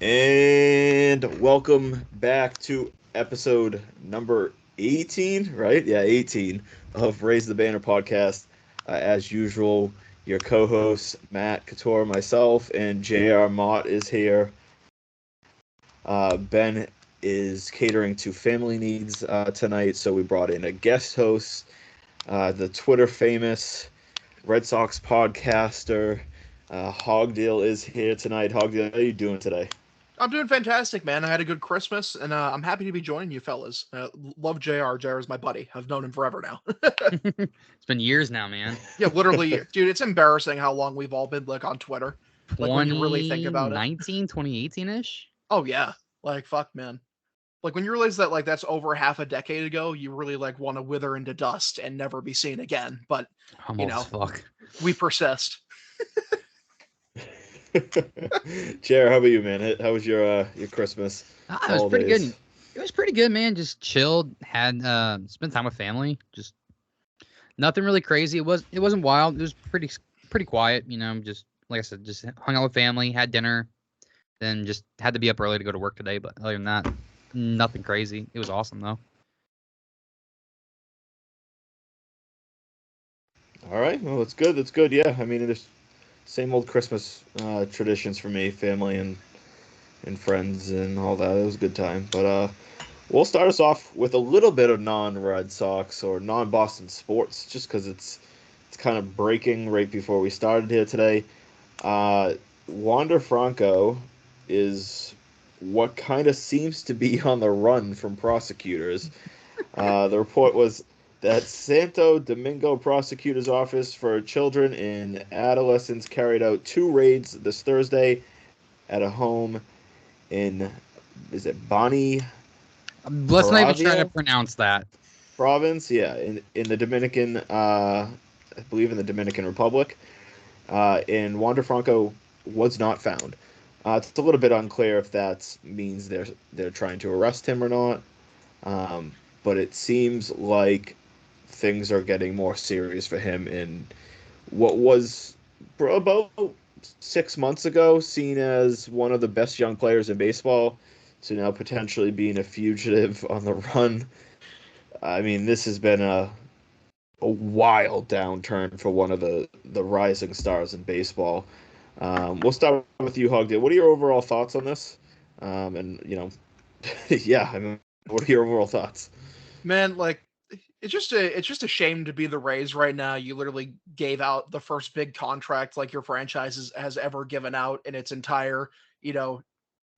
And welcome back to episode number 18, right? Yeah, 18 of Raise the Banner podcast. As usual, your co hosts, Matt, Couture, myself, and JR Mott is here. Ben is catering to family needs tonight, so we brought in a guest host, the Twitter famous Red Sox podcaster. Hogdale is here tonight. Hogdale, how are you doing today? I'm doing fantastic, man. I had a good Christmas, and I'm happy to be joining you, fellas. Love JR. JR is my buddy. I've known him forever now. It's been years now, man. Yeah, literally, dude. It's embarrassing how long we've all been like on Twitter. Like when you really think about it. 2019, 2018-ish? Oh yeah, like fuck, man. Like when you realize that like that's over half a decade ago, you really like want to wither into dust and never be seen again. But I'm you old know, as fuck. we persist. Jared, how about you, man? How was your Christmas It was pretty holidays? good. It was pretty good, man. Just chilled, had spent time with family. Just nothing really crazy. It wasn't wild. It was pretty quiet, just like I said, just hung out with family, had dinner, then just had to be up early to go to work today, but other than that, nothing crazy. It was awesome though. All right, well, that's good. That's good. Yeah, I mean, there's same old Christmas traditions for me, family and friends and all that. It was a good time. But we'll start us off with a little bit of non-Red Sox or non-Boston sports, just because it's kind of breaking right before we started here today. Wander Franco is what kind of seems to be on the run from prosecutors. The report was that Santo Domingo Prosecutor's Office for Children and Adolescents carried out two raids this Thursday at a home in, is it Bani Let's not even try to Paravia pronounce that. province? Yeah, in the Dominican, I believe in the Dominican Republic. And Wander Franco was not found. It's a little bit unclear if that means they're trying to arrest him or not. But it seems like things are getting more serious for him in what was about 6 months ago seen as one of the best young players in baseball to now potentially being a fugitive on the run. I mean, this has been a wild downturn for one of the rising stars in baseball. We'll start with you, Hogdale. What are your overall thoughts on this? And yeah, I mean, what are your overall thoughts? Man, like it's just a shame to be the Rays right now. You literally gave out the first big contract like your franchise has ever given out in its entire, you know,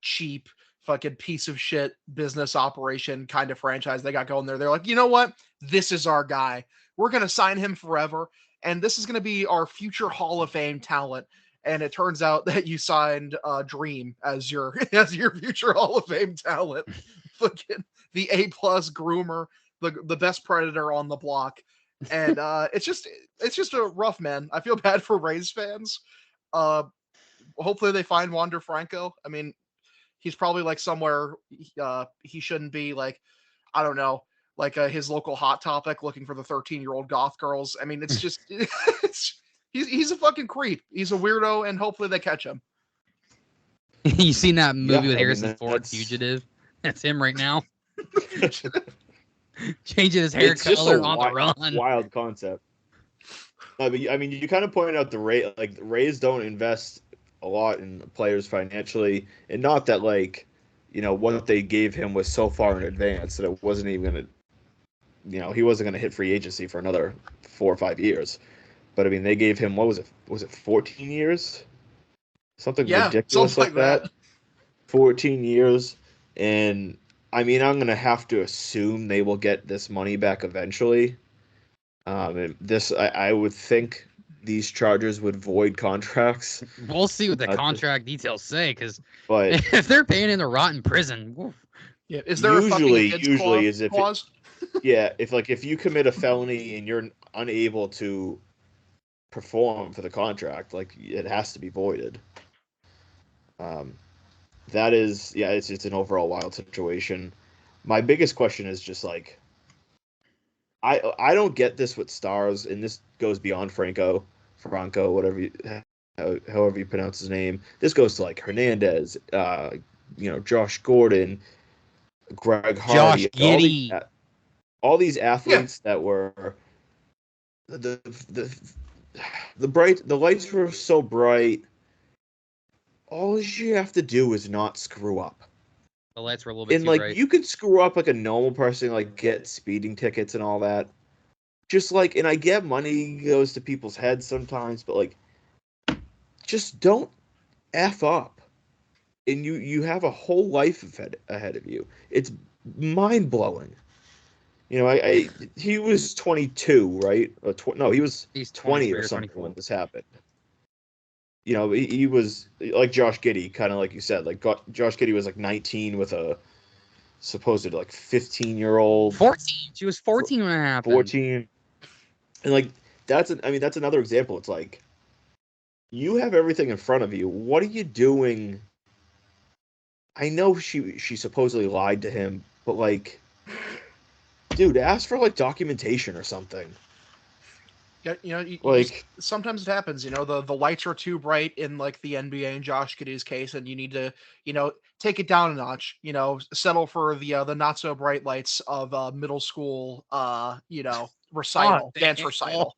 cheap fucking piece of shit business operation kind of franchise they got going there. They're like, you know what? This is our guy. We're gonna sign him forever, and this is gonna be our future Hall of Fame talent. And it turns out that you signed Dream as your as your future Hall of Fame talent. Fucking the A+ groomer, the best predator on the block. And it's just a rough, man. I feel bad for Rays fans. Uh Hopefully they find Wander Franco. I mean, he's probably like somewhere he shouldn't be, like I don't know, like his local hot topic looking for the 13-year-old goth girls. I mean, it's just he's a fucking creep. He's a weirdo, and hopefully they catch him. You seen that Yeah, movie with I mean Harrison Ford, that's Fugitive? That's him right now. Changing his hair it's just a color on the run. wild concept. No, but I mean, you kind of pointed out the Rays don't invest a lot in players financially, and not that what they gave him was so far in advance that it wasn't even gonna, he wasn't gonna hit free agency for another 4 or 5 years. But I mean, they gave him, what was it? Was it 14 years? Something Yeah, ridiculous something like like that. that. 14 years, and I mean, I'm gonna have to assume they will get this money back eventually. And I would think these Chargers would void contracts. We'll see what the Uh, contract details say, because but if they're paying him to rot in prison, woof. Yeah, is there a fucking usually, kids usually is if it, clause? yeah, if you commit a felony and you're unable to perform for the contract, like it has to be voided. Um, that is, yeah, it's an overall wild situation. My biggest question is just like I don't get this with stars, and this goes beyond Franco, however you pronounce his name. This goes to like Hernandez, Josh Gordon, Greg Josh Hardy, Giddey. all these athletes that were the lights were so bright. All you have to do is not screw up. The lights were a little bit And too bright. you could screw up like a normal person, like get speeding tickets and all that. Just and I get money goes to people's heads sometimes, but just don't F up. And you have a whole life ahead of you. It's mind blowing. He was 22, right? No, he was He's 20 or 23 or something 24. when this happened. He was like Josh Giddey, kind of like you said. Josh Giddey was 19 with a supposed 15-year-old. 14. She was 14 when it happened. 14. And that's another example. It's you have everything in front of you. What are you doing? I know she supposedly lied to him, but dude, ask for documentation or something. Yeah, sometimes it happens. The lights are too bright in the NBA in Josh Giddey's case, and you need to take it down a notch. Settle for the not so bright lights of middle school. Recital, dance recital.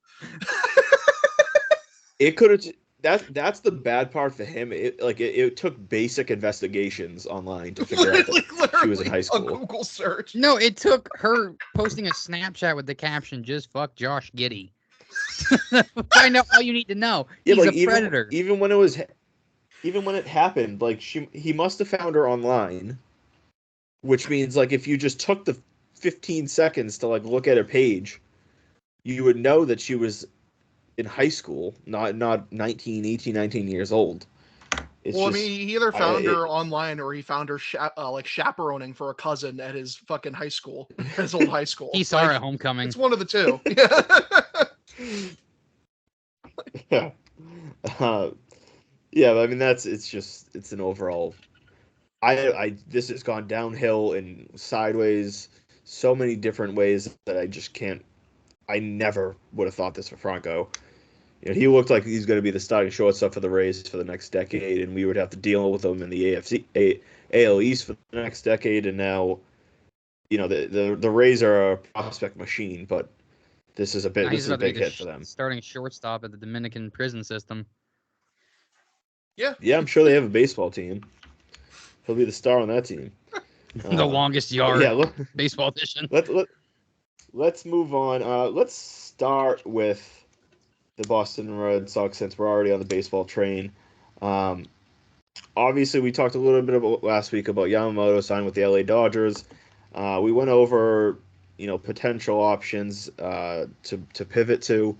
It could have. That's the bad part for him. It took basic investigations online to figure out that she was in high school. A Google search. No, it took her posting a Snapchat with the caption "Just fuck Josh Giddey." Find out all you need to know. Yeah, He's a predator. Even when it happened, he must have found her online, which means if you just took the 15 seconds to look at her page, you would know that she was in high school, not 18, 19 years old. He either found her online or he found her chaperoning for a cousin at his fucking high school, his old high school. He saw her at homecoming. It's one of the two. Yeah. It's an overall. This has gone downhill and sideways so many different ways that I just can't. I never would have thought this for Franco. He looked like he's going to be the starting shortstop for the Rays for the next decade, and we would have to deal with him in the AL East for the next decade. And now, the Rays are a prospect machine, but this is a big hit for them. Starting shortstop at the Dominican prison system. Yeah. Yeah, I'm sure they have a baseball team. He'll be the star on that team. The longest yard baseball edition. Let's move on. Let's start with the Boston Red Sox since we're already on the baseball train. Obviously, we talked a little bit about last week about Yamamoto signing with the LA Dodgers. We went over potential options to pivot to.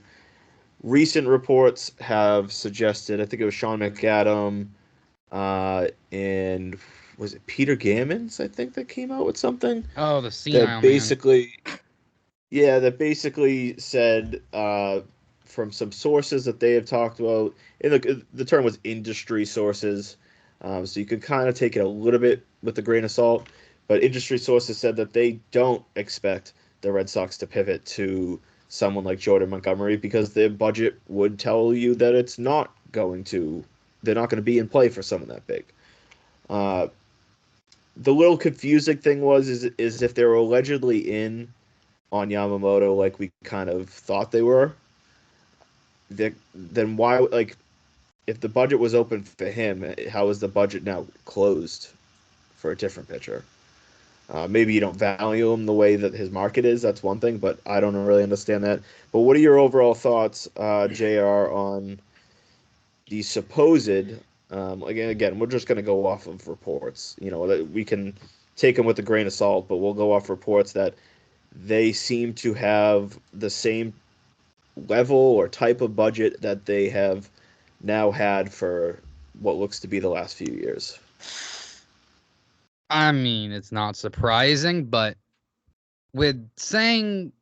Recent reports have suggested, I think it was Sean McAdam and was it Peter Gammons, I think, that came out with something. Oh, the senile that basically, man. Yeah, that basically said from some sources that they have talked about, and the term was industry sources, so you could kind of take it a little bit with a grain of salt, but industry sources said that they don't expect the Red Sox to pivot to someone like Jordan Montgomery because their budget would tell you that they're not going to be in play for someone that big. The little confusing thing is if they were allegedly in on Yamamoto like we kind of thought they were, then why, if the budget was open for him, how is the budget now closed for a different pitcher? Maybe you don't value him the way that his market is. That's one thing, but I don't really understand that. But what are your overall thoughts, JR, on the supposed? Again, we're just going to go off of reports. We can take them with a grain of salt, but we'll go off reports that they seem to have the same level or type of budget that they have now had for what looks to be the last few years. I mean, it's not surprising, but with Tom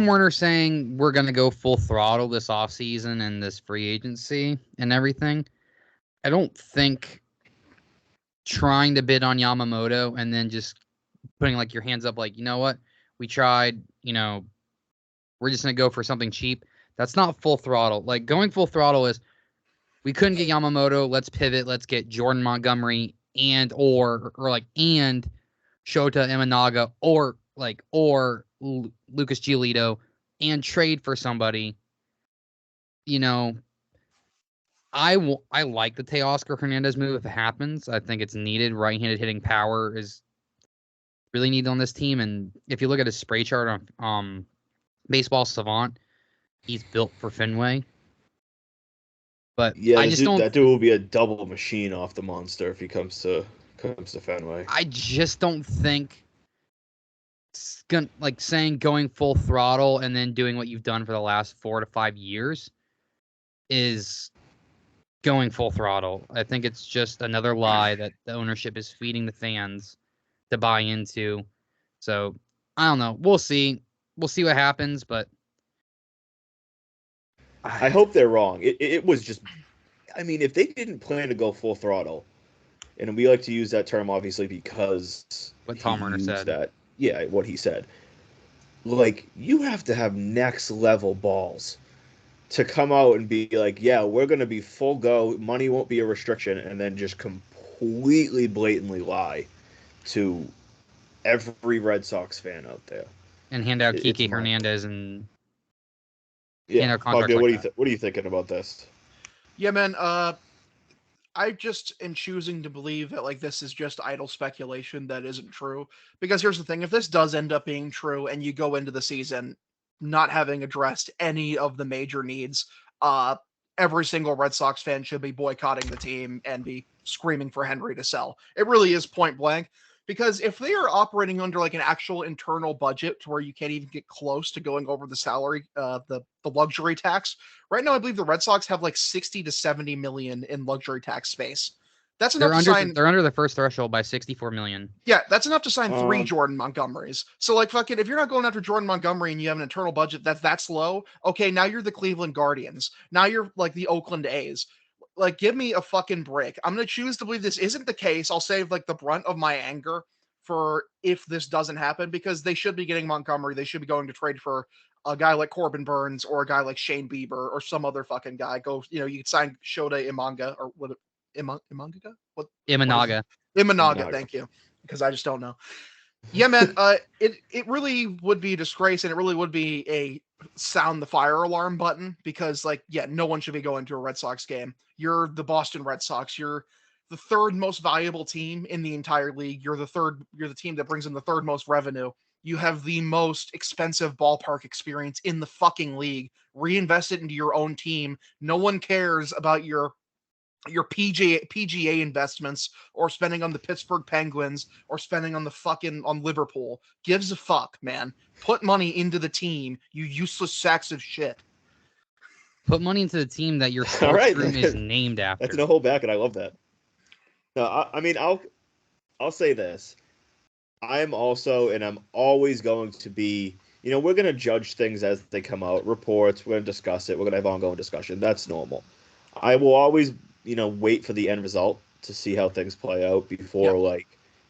Werner saying we're going to go full throttle this offseason and this free agency and everything, I don't think trying to bid on Yamamoto and then just putting your hands up you know what, we tried, we're just going to go for something cheap. That's not full throttle. Going full throttle is we couldn't get Yamamoto. Let's pivot. Let's get Jordan Montgomery and Shota Imanaga or Lucas Giolito and trade for somebody. You know, I like the Teoscar Hernandez move if it happens. I think it's needed. Right-handed hitting power is really needed on this team. And if you look at his spray chart on Baseball Savant, he's built for Fenway. But Yeah, I just don't. That dude will be a double machine off the monster if he comes to Fenway. I just don't think it's gonna, saying going full throttle and then doing what you've done for the last 4 to 5 years is going full throttle. I think it's just another lie that the ownership is feeding the fans to buy into. So I don't know. We'll see. We'll see what happens, but I hope they're wrong. It was just, I mean, if they didn't plan to go full throttle, and we like to use that term obviously because what Tom Werner said. Yeah, what he said. Like, you have to have next level balls to come out and be like, yeah, we're going to be full go, money won't be a restriction, and then just completely blatantly lie to every Red Sox fan out there. And hand out Kike Hernandez and yeah. Contracts What are you thinking about this? Yeah, man. I just am choosing to believe that this is just idle speculation that isn't true. Because here's the thing: if this does end up being true, and you go into the season not having addressed any of the major needs, every single Red Sox fan should be boycotting the team and be screaming for Henry to sell. It really is point blank. Because if they are operating under an actual internal budget to where you can't even get close to going over the salary, the luxury tax, right now I believe the Red Sox have 60 to 70 million in luxury tax space. That's enough to sign. They're under the first threshold by 64 million. Yeah, that's enough to sign 3 Jordan Montgomerys. So fucking, if you're not going after Jordan Montgomery and you have an internal budget that's low, okay, now you're the Cleveland Guardians. Now you're the Oakland A's. Give me a fucking break. I'm going to choose to believe this isn't the case. I'll save the brunt of my anger for if this doesn't happen, because they should be getting Montgomery. They should be going to trade for a guy like Corbin Burns or a guy like Shane Bieber or some other fucking guy. You could sign Shota Imanaga or what? Imanaga? What? Imanaga. Imanaga. Thank you. Because I just don't know. Yeah, man. It really would be a disgrace, and it really would be a sound the fire alarm button, because no one should be going to a Red Sox game. You're the Boston Red Sox. You're the third most valuable team in the entire league. You're the team that brings in the third most revenue. You have the most expensive ballpark experience in the fucking league. Reinvest it into your own team. No one cares about your PGA investments or spending on the Pittsburgh Penguins or spending on Liverpool. Gives a fuck, man. Put money into the team, you useless sacks of shit. Put money into the team that your sports room is named after. That's no hold back, and I love that. No, I mean, I'll say this. I'm always going to be, we're going to judge things as they come out, reports, we're going to discuss it, we're going to have ongoing discussion. That's normal. I will always, wait for the end result to see how things play out before,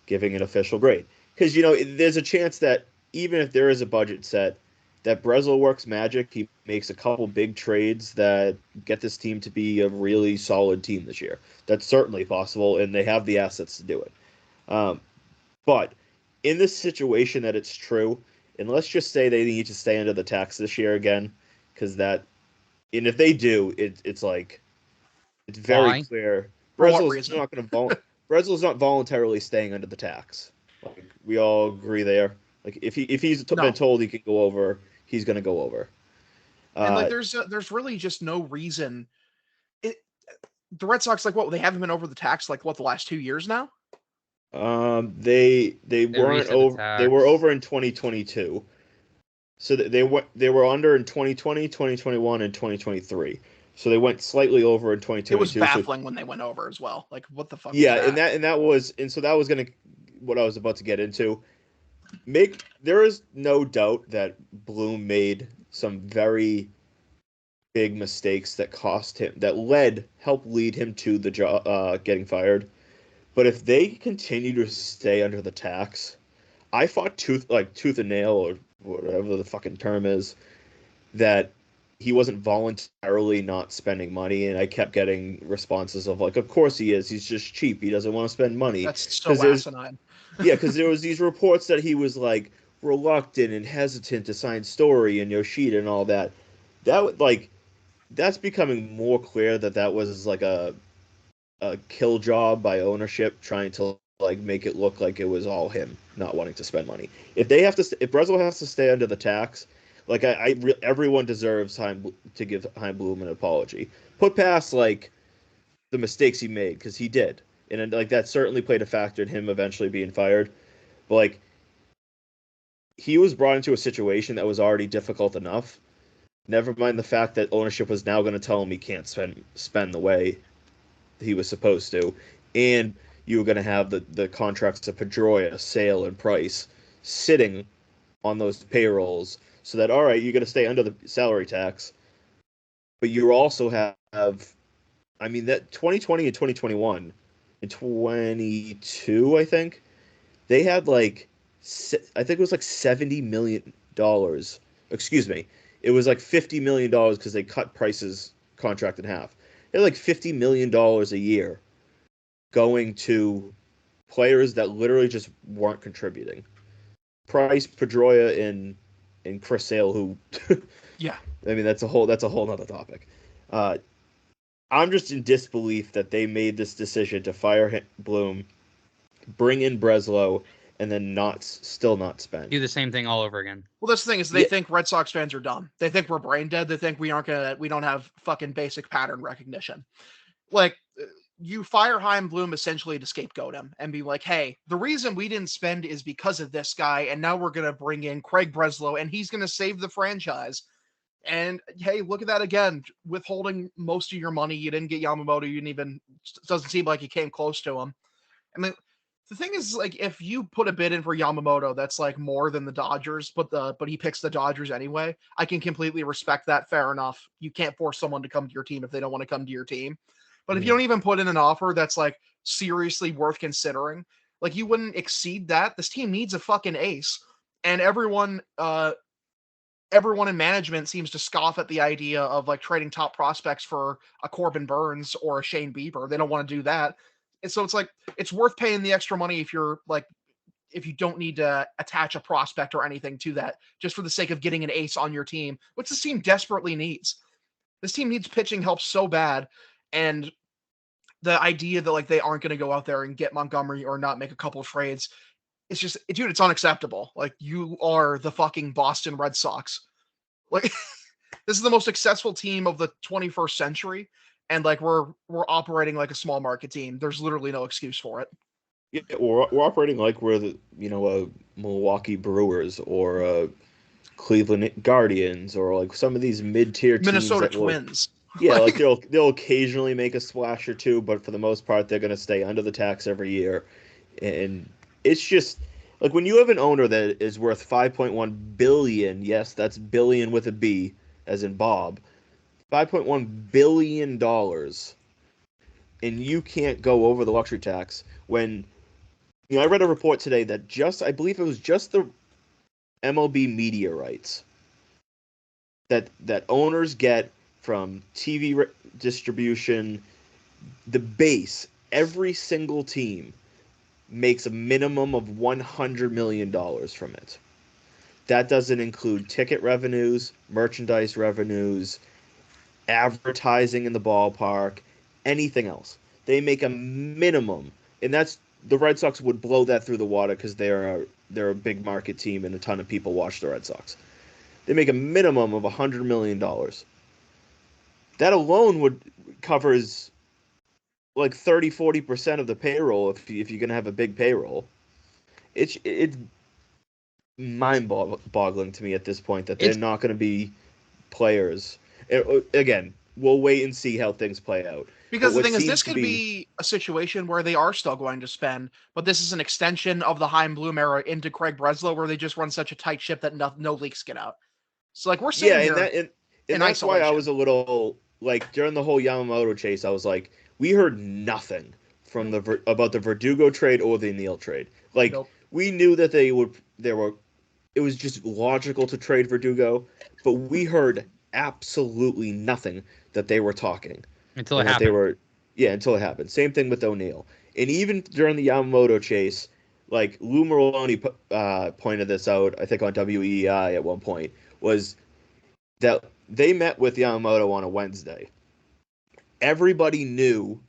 giving an official grade. Because, there's a chance that even if there is a budget set, that Breslow works magic. He makes a couple big trades that get this team to be a really solid team this year. That's certainly possible, and they have the assets to do it. But in this situation that it's true, and let's just say they need to stay under the tax this year again, because and if they do, it's very clear. Breslow's not voluntarily staying under the tax. We all agree there. If he's been told he can go over, he's going to go over. And there's really just no reason. The Red Sox they haven't been over the tax the last 2 years now. They weren't over. They were over in 2022. So they were under in 2020, 2021, and 2023. So they went slightly over in 2022. It was baffling when they went over as well. What the fuck? Yeah, was that? So that was what I was about to get into. There is no doubt that Bloom made some very big mistakes that cost him, helped lead him to the job, getting fired. But if they continue to stay under the tax, I fought tooth and nail, or whatever the fucking term is, that he wasn't voluntarily not spending money, and I kept getting responses of like, of course he is. He's just cheap. He doesn't want to spend money. That's so asinine. Because there was these reports that he was like reluctant and hesitant to sign Story and Yoshida and all that. That's becoming more clear that was like a kill job by ownership trying to like make it look like it was all him not wanting to spend money. If Breslow has to stay under the tax, like everyone deserves to give Chaim Bloom an apology. Put past like the mistakes he made, because he did, and like that certainly played a factor in him eventually being fired. But like he was brought into a situation that was already difficult enough. Never mind the fact that ownership was now going to tell him he can't spend the way he was supposed to, and you were going to have the contracts of Pedroia, Sale, and Price sitting on those payrolls, so that all right, you're going to stay under the salary tax, but you also have, I mean, that 2020 and 2021 and 22, I think they had like, I think it was like $70 million. Excuse me, it was like $50 million because they cut Price's contract in half. They had like $50 million a year going to players that literally just weren't contributing. Price, Pedroia, and Chris Sale, who, yeah, I mean that's a whole nother topic. I'm just in disbelief that they made this decision to fire Bloom, bring in Breslow, and then still not spend. Do the same thing all over again. Well, that's the thing is they think Red Sox fans are dumb. They think we're brain dead. They think we don't have fucking basic pattern recognition. Like, you fire Chaim Bloom essentially to scapegoat him and be like, hey, the reason we didn't spend is because of this guy, and now we're going to bring in Craig Breslow, and he's going to save the franchise. And, hey, look at that again. Withholding most of your money, you didn't get Yamamoto, you didn't even, doesn't seem like you came close to him. I mean, the thing is, like, if you put a bid in for Yamamoto that's, like, more than the Dodgers, but he picks the Dodgers anyway, I can completely respect that. Fair enough. You can't force someone to come to your team if they don't want to come to your team. But if you don't even put in an offer that's like seriously worth considering, like you wouldn't exceed that. This team needs a fucking ace, and everyone in management seems to scoff at the idea of like trading top prospects for a Corbin Burns or a Shane Bieber. They don't want to do that, and so it's like it's worth paying the extra money if you don't need to attach a prospect or anything to that, just for the sake of getting an ace on your team, which this team desperately needs. This team needs pitching help so bad. And the idea that like they aren't going to go out there and get Montgomery or not make a couple of trades, it's just, dude, it's unacceptable. Like, you are the fucking Boston Red Sox. Like, this is the most successful team of the 21st century, and like we're operating like a small market team. There's literally no excuse for it. Yeah, we're operating like we're the Milwaukee Brewers or Cleveland Guardians or like some of these mid-tier teams. Minnesota Twins. Yeah, like they'll occasionally make a splash or two, but for the most part, they're going to stay under the tax every year. And it's just like when you have an owner that is worth $5.1 billion, yes, that's billion with a B, as in Bob, $5.1 billion, and you can't go over the luxury tax. When I read a report today that I believe it was just the MLB media rights that owners get from TV distribution, the base, every single team makes a minimum of $100 million from it. That doesn't include ticket revenues, merchandise revenues, advertising in the ballpark, anything else. They make a minimum, and that's the Red Sox would blow that through the water because they're a big market team and a ton of people watch the Red Sox. They make a minimum of $100 million. That alone covers like 30-40% of the payroll if you're going to have a big payroll. It's mind-boggling to me at this point that they're not going to be players. Again, we'll wait and see how things play out. Because the thing is, this could be a situation where they are still going to spend, but this is an extension of the Chaim Bloom era into Craig Breslow, where they just run such a tight ship that no leaks get out. So, like, we're sitting here and that's why I was a little, like, during the whole Yamamoto chase, I was like, we heard nothing from about the Verdugo trade or the Neal trade. Like, we knew that it was just logical to trade Verdugo, but we heard absolutely nothing that they were talking. Until And it that they happened. were, yeah, until it happened. Same thing with O'Neal. And even during the Yamamoto chase, like Lou Merloni pointed this out, I think on WEI at one point, was that they met with Yamamoto on a Wednesday. Everybody knew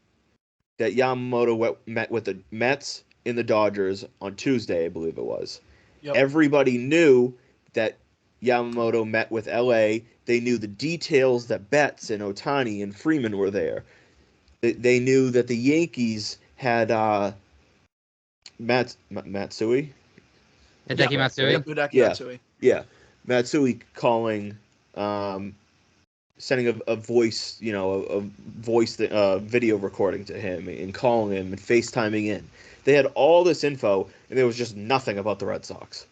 that Yamamoto met with the Mets and the Dodgers on Tuesday, I believe it was. Yep. Everybody knew that Yamamoto met with LA. They knew the details that Betts and Ohtani and Freeman were there. They knew that the Yankees had Matsui. Hideki Matsui. Yep, Hideki Yeah. Matsui. Yeah, Matsui calling, sending a voice, a voice video recording to him and calling him and FaceTiming in. They had all this info, and there was just nothing about the Red Sox.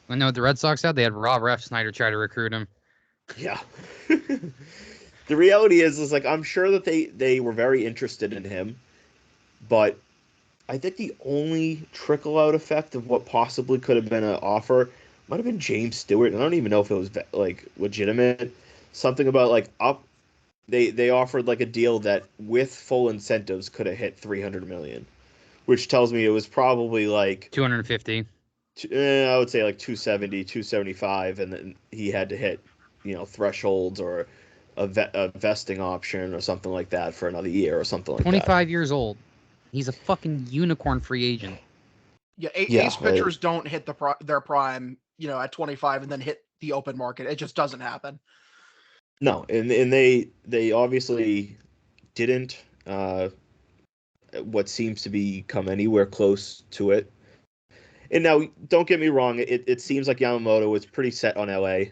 I know what the Red Sox had. They had Rob Refsnyder try to recruit him. Yeah. The reality is like I'm sure that they were very interested in him, but I think the only trickle out effect of what possibly could have been an offer might have been James Stewart. I don't even know if it was like legitimate. Something about like up. They offered like a deal that with full incentives could have hit 300 million, which tells me it was probably like 250. I would say like 270, 275, and then he had to hit, thresholds or a vesting option or something like that for another year or something like 25 years old. He's a fucking unicorn free agent. Yeah, ace pitchers don't hit their prime, at 25 and then hit the open market. It just doesn't happen. No, and they obviously didn't. What seems to be come anywhere close to it. And now, don't get me wrong, it seems like Yamamoto was pretty set on LA,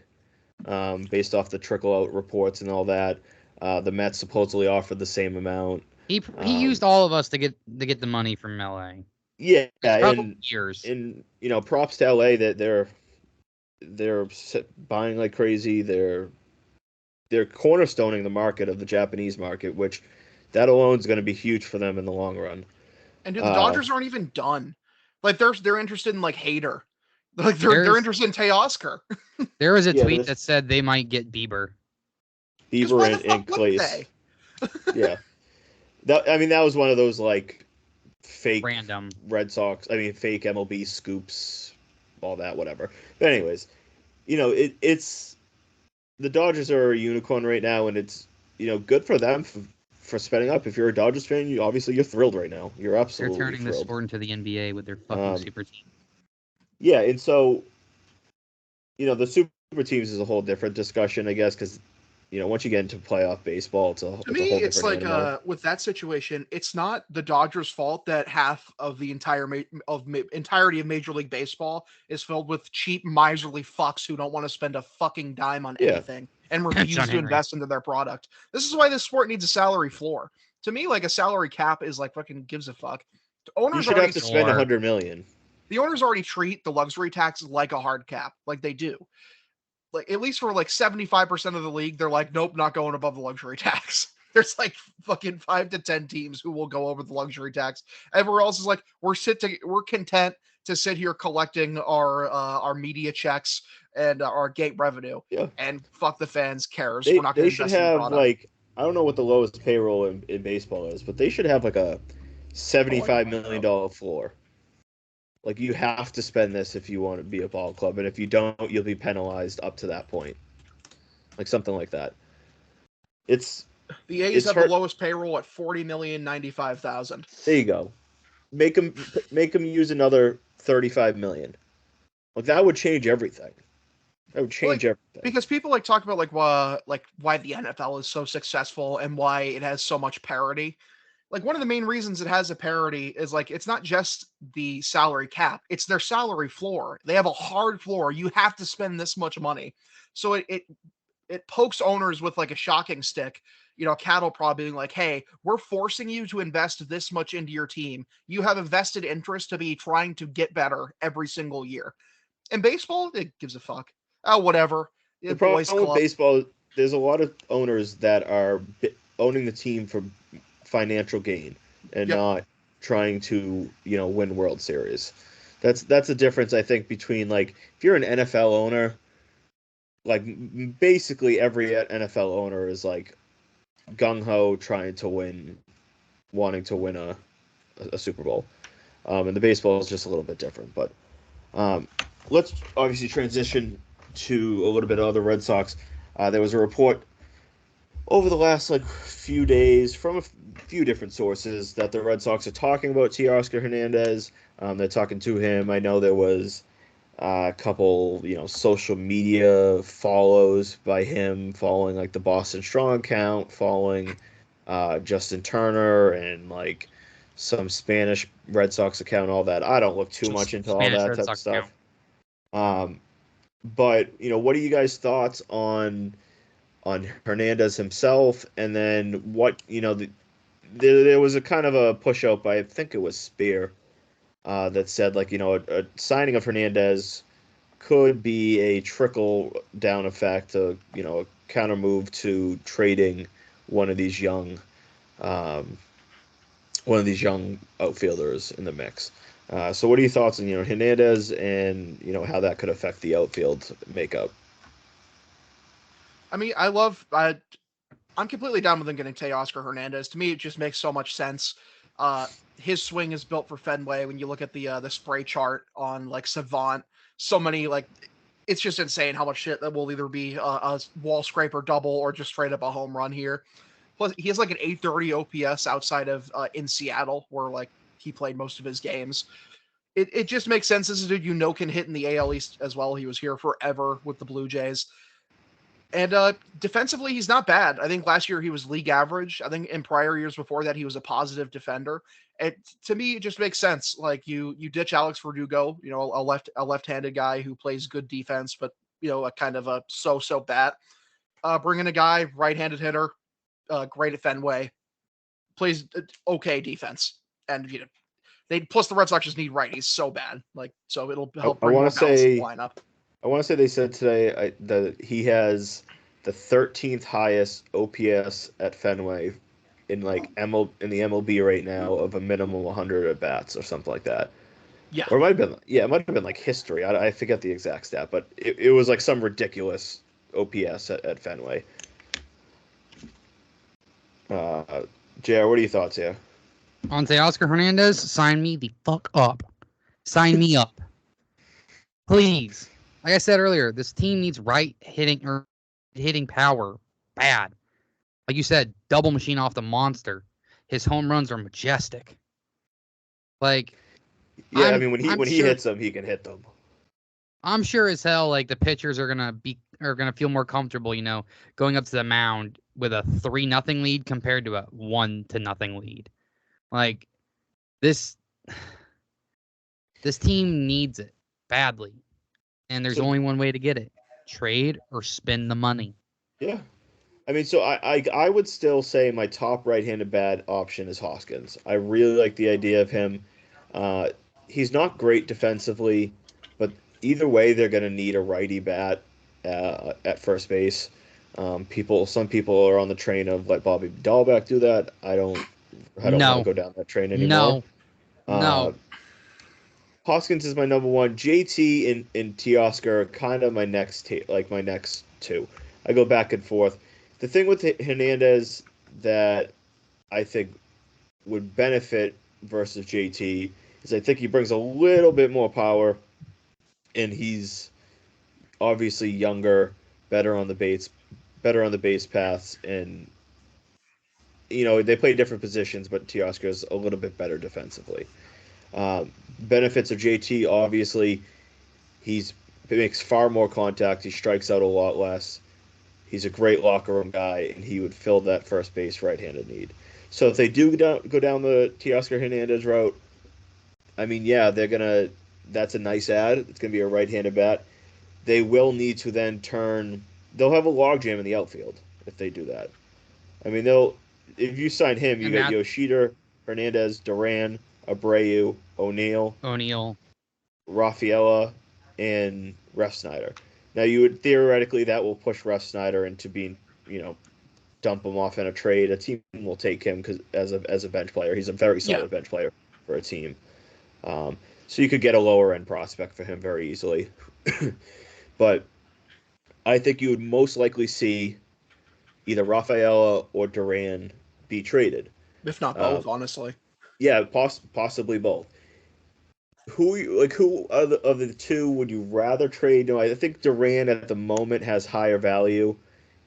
based off the trickle out reports and all that. The Mets supposedly offered the same amount. He used all of us to get the money from LA. Yeah, and years. And props to LA that they're buying like crazy. They're cornerstoning the market of the Japanese market, which that alone is going to be huge for them in the long run. And dude, the Dodgers aren't even done. Like they're interested in like Hader. Like they're interested in Teoscar. There was a tweet that said they might get Bieber. And Clace. Yeah. That was one of those like fake random Red Sox. Fake MLB scoops, all that, whatever. But anyways, it's the Dodgers are a unicorn right now, and it's good for them for spending up. If you're a Dodgers fan, you're thrilled right now. You're absolutely They're turning thrilled. the sport into the NBA with their fucking super team. Yeah, and so the super teams is a whole different discussion, I guess, because once you get into playoff baseball, it's a whole different animal. With that situation, it's not the Dodgers' fault that half of the entirety of Major League Baseball is filled with cheap, miserly fucks who don't want to spend a fucking dime on anything and refuse to invest into their product. This is why this sport needs a salary floor. To me, like a salary cap is like fucking gives a fuck. You should have to spend $100 million. The owners already treat the luxury tax like a hard cap, like they do. Like at least for like 75% of the league, they're like, nope, not going above the luxury tax. There's like fucking 5 to 10 teams who will go over the luxury tax. Everywhere else is like, we're content to sit here collecting our media checks and our gate revenue. Yeah. And fuck the fans cares. We're not going to invest in the product. Like, I don't know what the lowest payroll in baseball is, but they should have like a $75 million floor. Like, you have to spend this if you want to be a ball club, and if you don't, you'll be penalized up to that point. Like, something like that. The A's have the lowest payroll at $40,095,000. There you go. Make them use another $35 million. Like, that would change everything. That would change everything. Because people talk about why the NFL is so successful and why it has so much parity. Like one of the main reasons it has a parity is it's not just the salary cap, it's their salary floor. They have a hard floor. You have to spend this much money. So it pokes owners with a shocking stick, cattle prod being like, hey, we're forcing you to invest this much into your team. You have a vested interest to be trying to get better every single year. In baseball, it gives a fuck. Oh, whatever. The problem with baseball, there's a lot of owners that are owning the team for financial gain and not trying to win World Series. That's a difference, I think, between if you're an NFL owner, like basically every NFL owner is like gung ho wanting to win a Super Bowl. And the baseball is just a little bit different. But let's obviously transition to a little bit of other Red Sox. There was a report over the last few days from a few different sources that the Red Sox are talking about Teoscar Hernandez. They're talking to him. I know there was a couple, social media follows by him, following like the Boston Strong account, following Justin Turner, and like some Spanish Red Sox account, all that. I don't look too much into all Spanish that Red type of Sox stuff. But what are you guys' thoughts on Hernandez himself? And then what there was a kind of a push out by, I think it was Spear, that said a signing of Hernandez could be a trickle down effect, a counter move to trading one of these young um, outfielders in the mix. So what are your thoughts on Hernandez and how that could affect the outfield makeup? I mean, I'm completely down with him getting Teoscar Hernandez. To me, it just makes so much sense. His swing is built for Fenway. When you look at the spray chart on like Savant, so many it's just insane how much shit that will either be a wall scraper double or just straight up a home run here. Plus, he has like an 830 OPS outside of in Seattle, where like he played most of his games. It just makes sense. This is a dude can hit in the AL East as well. He was here forever with the Blue Jays. And defensively, he's not bad. I think last year he was league average. I think in prior years before that, he was a positive defender. To me, it just makes sense. Like you ditch Alex Verdugo, a left-handed guy who plays good defense, but a kind of a so-so bat. Bring in a guy, right-handed hitter, great at Fenway, plays okay defense, and they plus the Red Sox just need righties so bad. So it'll help I bring want more to balance to the say lineup. I want to say they said today that he has the 13th highest OPS at Fenway in in the MLB right now, of a minimum of 100 at bats or something like that. Yeah. Or it might have been like history. I forget the exact stat, but it was like some ridiculous OPS at Fenway. JR, what are your thoughts here? On Teoscar Hernandez, sign me the fuck up. Sign me up. Please. Like I said earlier, this team needs hitting power bad. Like you said, double machine off the monster. His home runs are majestic. Like, yeah, I mean when he sure, hits them, he can hit them. I'm sure as hell like the pitchers are gonna feel more comfortable, going up to the mound with a 3-0 lead compared to a 1-0 lead. Like this team needs it badly. And there's only one way to get it. Trade or spend the money. Yeah. I mean, so I would still say my top right-handed bat option is Hoskins. I really like the idea of him. He's not great defensively, but either way, they're going to need a righty bat at first base. Some people are on the train of let Bobby Dahlbeck do that. I don't want to go down that train anymore. No. Hoskins is my number one. JT and Teoscar are kind of my next two. I go back and forth. The thing with Hernandez that I think would benefit versus JT is I think he brings a little bit more power, and he's obviously younger, better on the base paths, and they play different positions, but Teoscar is a little bit better defensively. Benefits of JT, obviously, he makes far more contact. He strikes out a lot less. He's a great locker room guy, and he would fill that first base right-handed need. So if they do go down the Teoscar Hernandez route, I mean, yeah, that's a nice ad. It's going to be a right-handed bat. They will need to then they'll have a logjam in the outfield if they do that. I mean, if you sign him, you got Yoshida, Hernandez, Duran, Abreu, O'Neill, Rafaela, and Refsnyder. Now, you would theoretically that will push Refsnyder into being, dump him off in a trade. A team will take him because as a bench player, he's a very solid bench player for a team. So you could get a lower end prospect for him very easily. But I think you would most likely see either Rafaela or Duran be traded. if not both, honestly. Yeah, possibly both. Who of the two would you rather trade? No, I think Duran at the moment has higher value.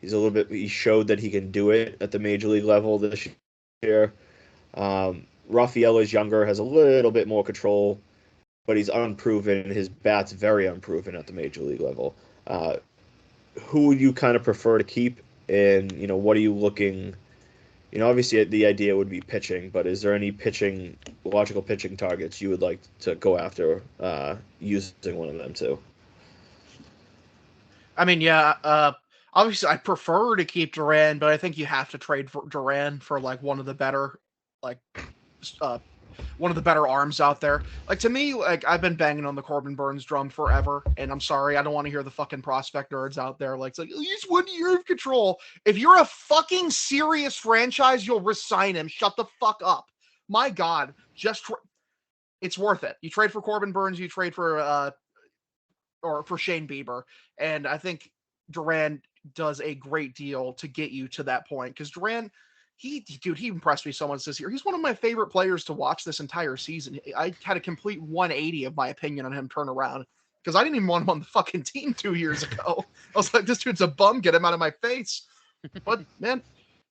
He showed that he can do it at the major league level this year. Rafaela is younger, has a little bit more control, but he's unproven. His bat's very unproven at the major league level. Who would you kind of prefer to keep? And, what are you looking? Obviously the idea would be pitching, but is there any logical pitching targets you would like to go after using one of them too? I mean, yeah, obviously I prefer to keep Duran, but I think you have to trade for Duran for like one of the better arms out there. Like, to me, like, I've been banging on the Corbin Burnes drum forever, and I'm sorry, I don't want to hear the fucking prospect nerds out there like, it's like, he's 1 year of control. If you're a fucking serious franchise, you'll resign him. Shut the fuck up. My God, it's worth it. You trade for Corbin Burnes, you trade for Shane Bieber, and I think Duran does a great deal to get you to that point, because Duran, he impressed me so much this year. He's one of my favorite players to watch this entire season. I had a complete 180 of my opinion on him turn around, because I didn't even want him on the fucking team 2 years ago. I was like, this dude's a bum, get him out of my face. But man,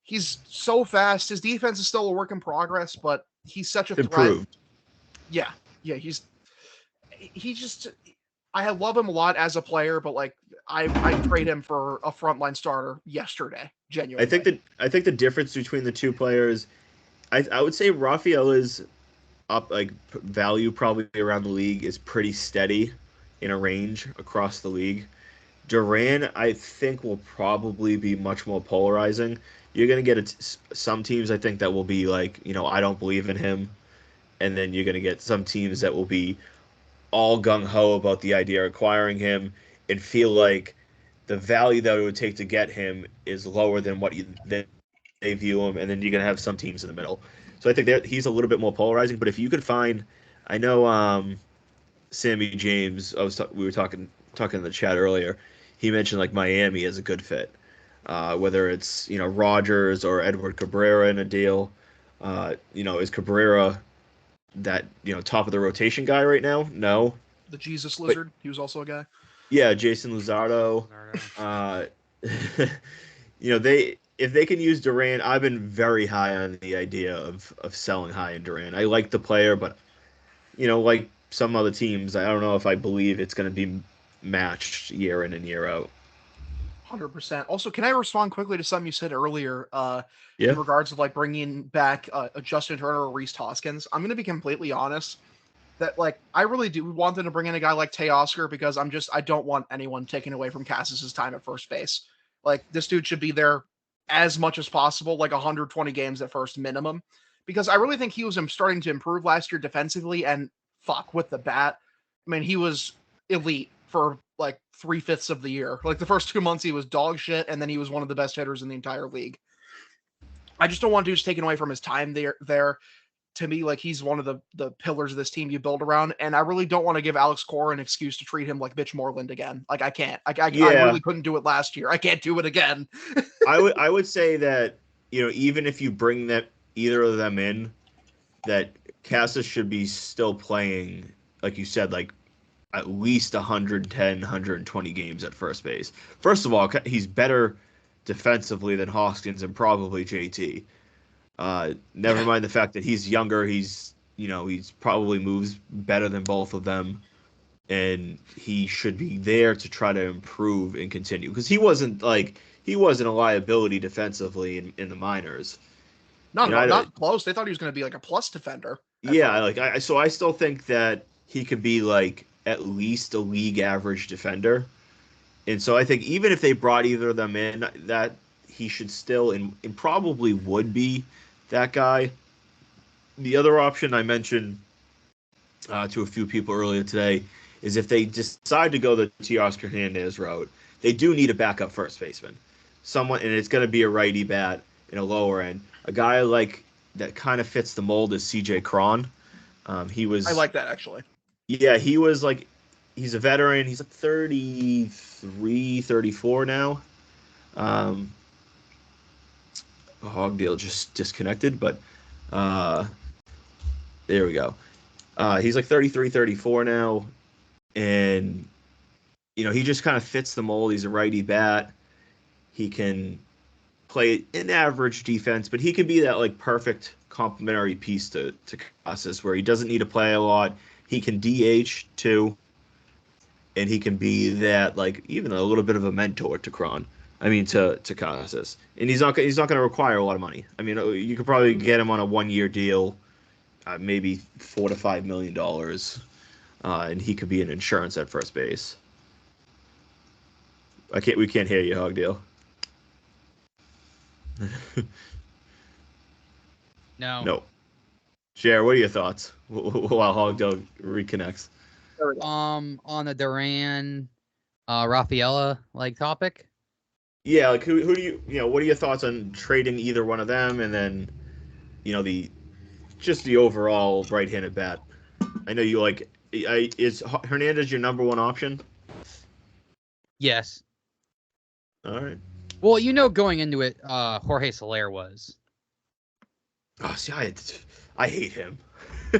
he's so fast. His defense is still a work in progress, but he's such a threat. Improved. Yeah, I love him a lot as a player, but like I trade him for a frontline starter yesterday. Genuinely, I think the difference between the two players, I would say Rafaela's up like value probably around the league is pretty steady in a range across the league. Duran, I think, will probably be much more polarizing. You're gonna get some teams, I think, that will be like, I don't believe in him, and then you're gonna get some teams that will be all gung-ho about the idea of acquiring him and feel like the value that it would take to get him is lower than what they view him, and then you're going to have some teams in the middle. So I think that he's a little bit more polarizing, but if you could find, I know Sammy James, we were talking in the chat earlier, he mentioned like Miami as a good fit, whether it's, Rogers or Edward Cabrera in a deal. Is Cabrera that top of the rotation guy right now? No. The Jesus Lizard, he was also a guy. Yeah, Jason Luzardo. If they can use Duran, I've been very high on the idea of selling high in Duran. I like the player, but like some other teams, I don't know if I believe it's going to be matched year in and year out. 100%. Also, can I respond quickly to something you said earlier in regards to like bringing back a Justin Turner or Rhys Hoskins? I'm going to be completely honest that like I really do want them to bring in a guy like Teoscar, because I don't want anyone taking away from Cassis's time at first base. Like, this dude should be there as much as possible, like 120 games at first minimum, because I really think he was starting to improve last year defensively, and with the bat. I mean, he was elite for like 3/5 of the year. Like, the first 2 months he was dog shit, and then he was one of the best hitters in the entire league. I just don't want dudes taken away from his time there. To me, like, he's one of the pillars of this team you build around, and I really don't want to give Alex Cora an excuse to treat him like Mitch Moreland again. Like, I can't. I really couldn't do it last year. I can't do it again. I would say that, even if you bring either of them in, that Cassis should be still playing, like you said, like at least 110, 120 games at first base. First of all, he's better defensively than Hoskins and probably JT. Never mind the fact that he's younger. He's probably moves better than both of them, and he should be there to try to improve and continue, because he wasn't a liability defensively in the minors. Not close. They thought he was going to be like a plus defender. Yeah, so I still think that he could be like at least a league average defender, and so I think even if they brought either of them in, that he should still and probably would be that guy. The other option I mentioned to a few people earlier today is if they decide to go the Teoscar Hernandez route, they do need a backup first baseman. Someone, and it's going to be a righty bat in a lower end. A guy like that kind of fits the mold is CJ Cron. I like that, actually. Yeah, he was like he's a veteran. He's like 33, 34 now. Hogdale just disconnected, but there we go. He's like 33, 34 now, and he just kind of fits the mold. He's a righty bat. He can play an average defense, but he can be that like perfect complementary piece to Casas, where he doesn't need to play a lot. He can DH too, and he can be that like even a little bit of a mentor to Cron. I mean to Casas, and he's not going to require a lot of money. I mean, you could probably get him on a 1-year deal, maybe $4 to $5 million, and he could be an insurance at first base. We can't hear you, Hogdale. No. Jer, what are your thoughts while Hogdale reconnects? On the Duran, Rafaela topic. Yeah, like who do you what are your thoughts on trading either one of them, and then the overall right-handed bat? I know you like. Is Hernandez your number one option? Yes. All right. Well, going into it, Jorge Soler was. Oh, see, I hate him.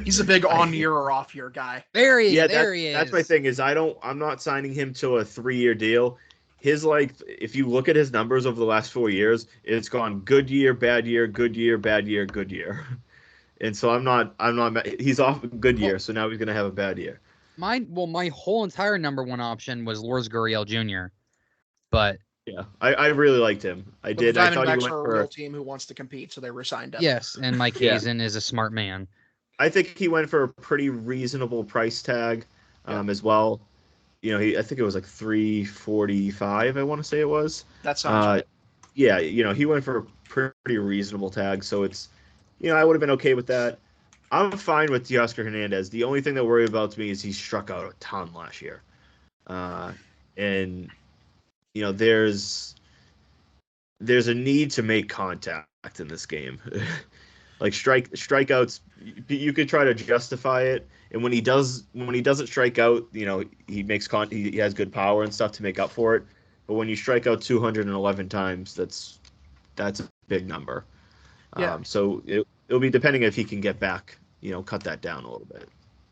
He's a big on-year or off-year guy. There he is. That's my thing. I'm not signing him to a 3-year deal. His if you look at his numbers over the last 4 years, it's gone good year, bad year, good year, bad year, good year. And so I'm not. He's off a good year, so now he's gonna have a bad year. My whole entire number one option was Lourdes Gurriel Jr. But yeah, I really liked him. I did. The I thought he Diamondbacks went are for a real team who wants to compete, so they resigned him. Yes, and Mike Hazen is a smart man. I think he went for a pretty reasonable price tag, as well. I think it was like $345. I want to say it was. That sounds right. Yeah, he went for a pretty reasonable tag, so it's, I would have been okay with that. I'm fine with Teoscar Hernandez. The only thing that worries about me is he struck out a ton last year, and there's a need to make contact in this game. Like strikeouts, you could try to justify it, and when he doesn't strike out, he makes he has good power and stuff to make up for it. But when you strike out 211 times, that's a big number. Yeah. So it'll be depending if he can get back, cut that down a little bit.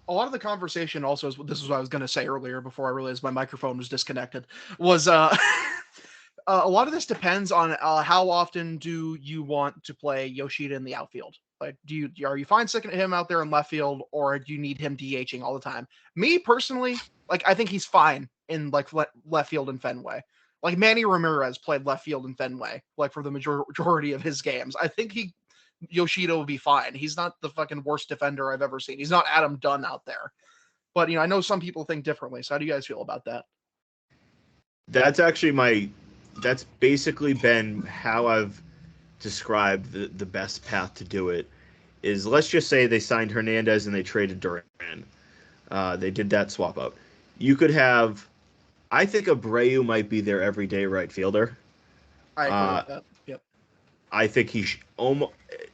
A lot of the conversation also this is what I was going to say earlier before I realized my microphone was disconnected. Was a lot of this depends on how often do you want to play Yoshida in the outfield? Like, are you fine sticking him out there in left field, or do you need him DHing all the time? Me personally, I think he's fine in left field in Fenway. Like Manny Ramirez played left field in Fenway, for the majority of his games. I think Yoshida will be fine. He's not the fucking worst defender I've ever seen. He's not Adam Dunn out there. But I know some people think differently. So how do you guys feel about that? That's basically been how I've described the best path to do it. Is, let's just say they signed Hernandez and they traded Duran. They did that swap out. You could have, I think Abreu might be their everyday right fielder. I agree with that. Yep. I think he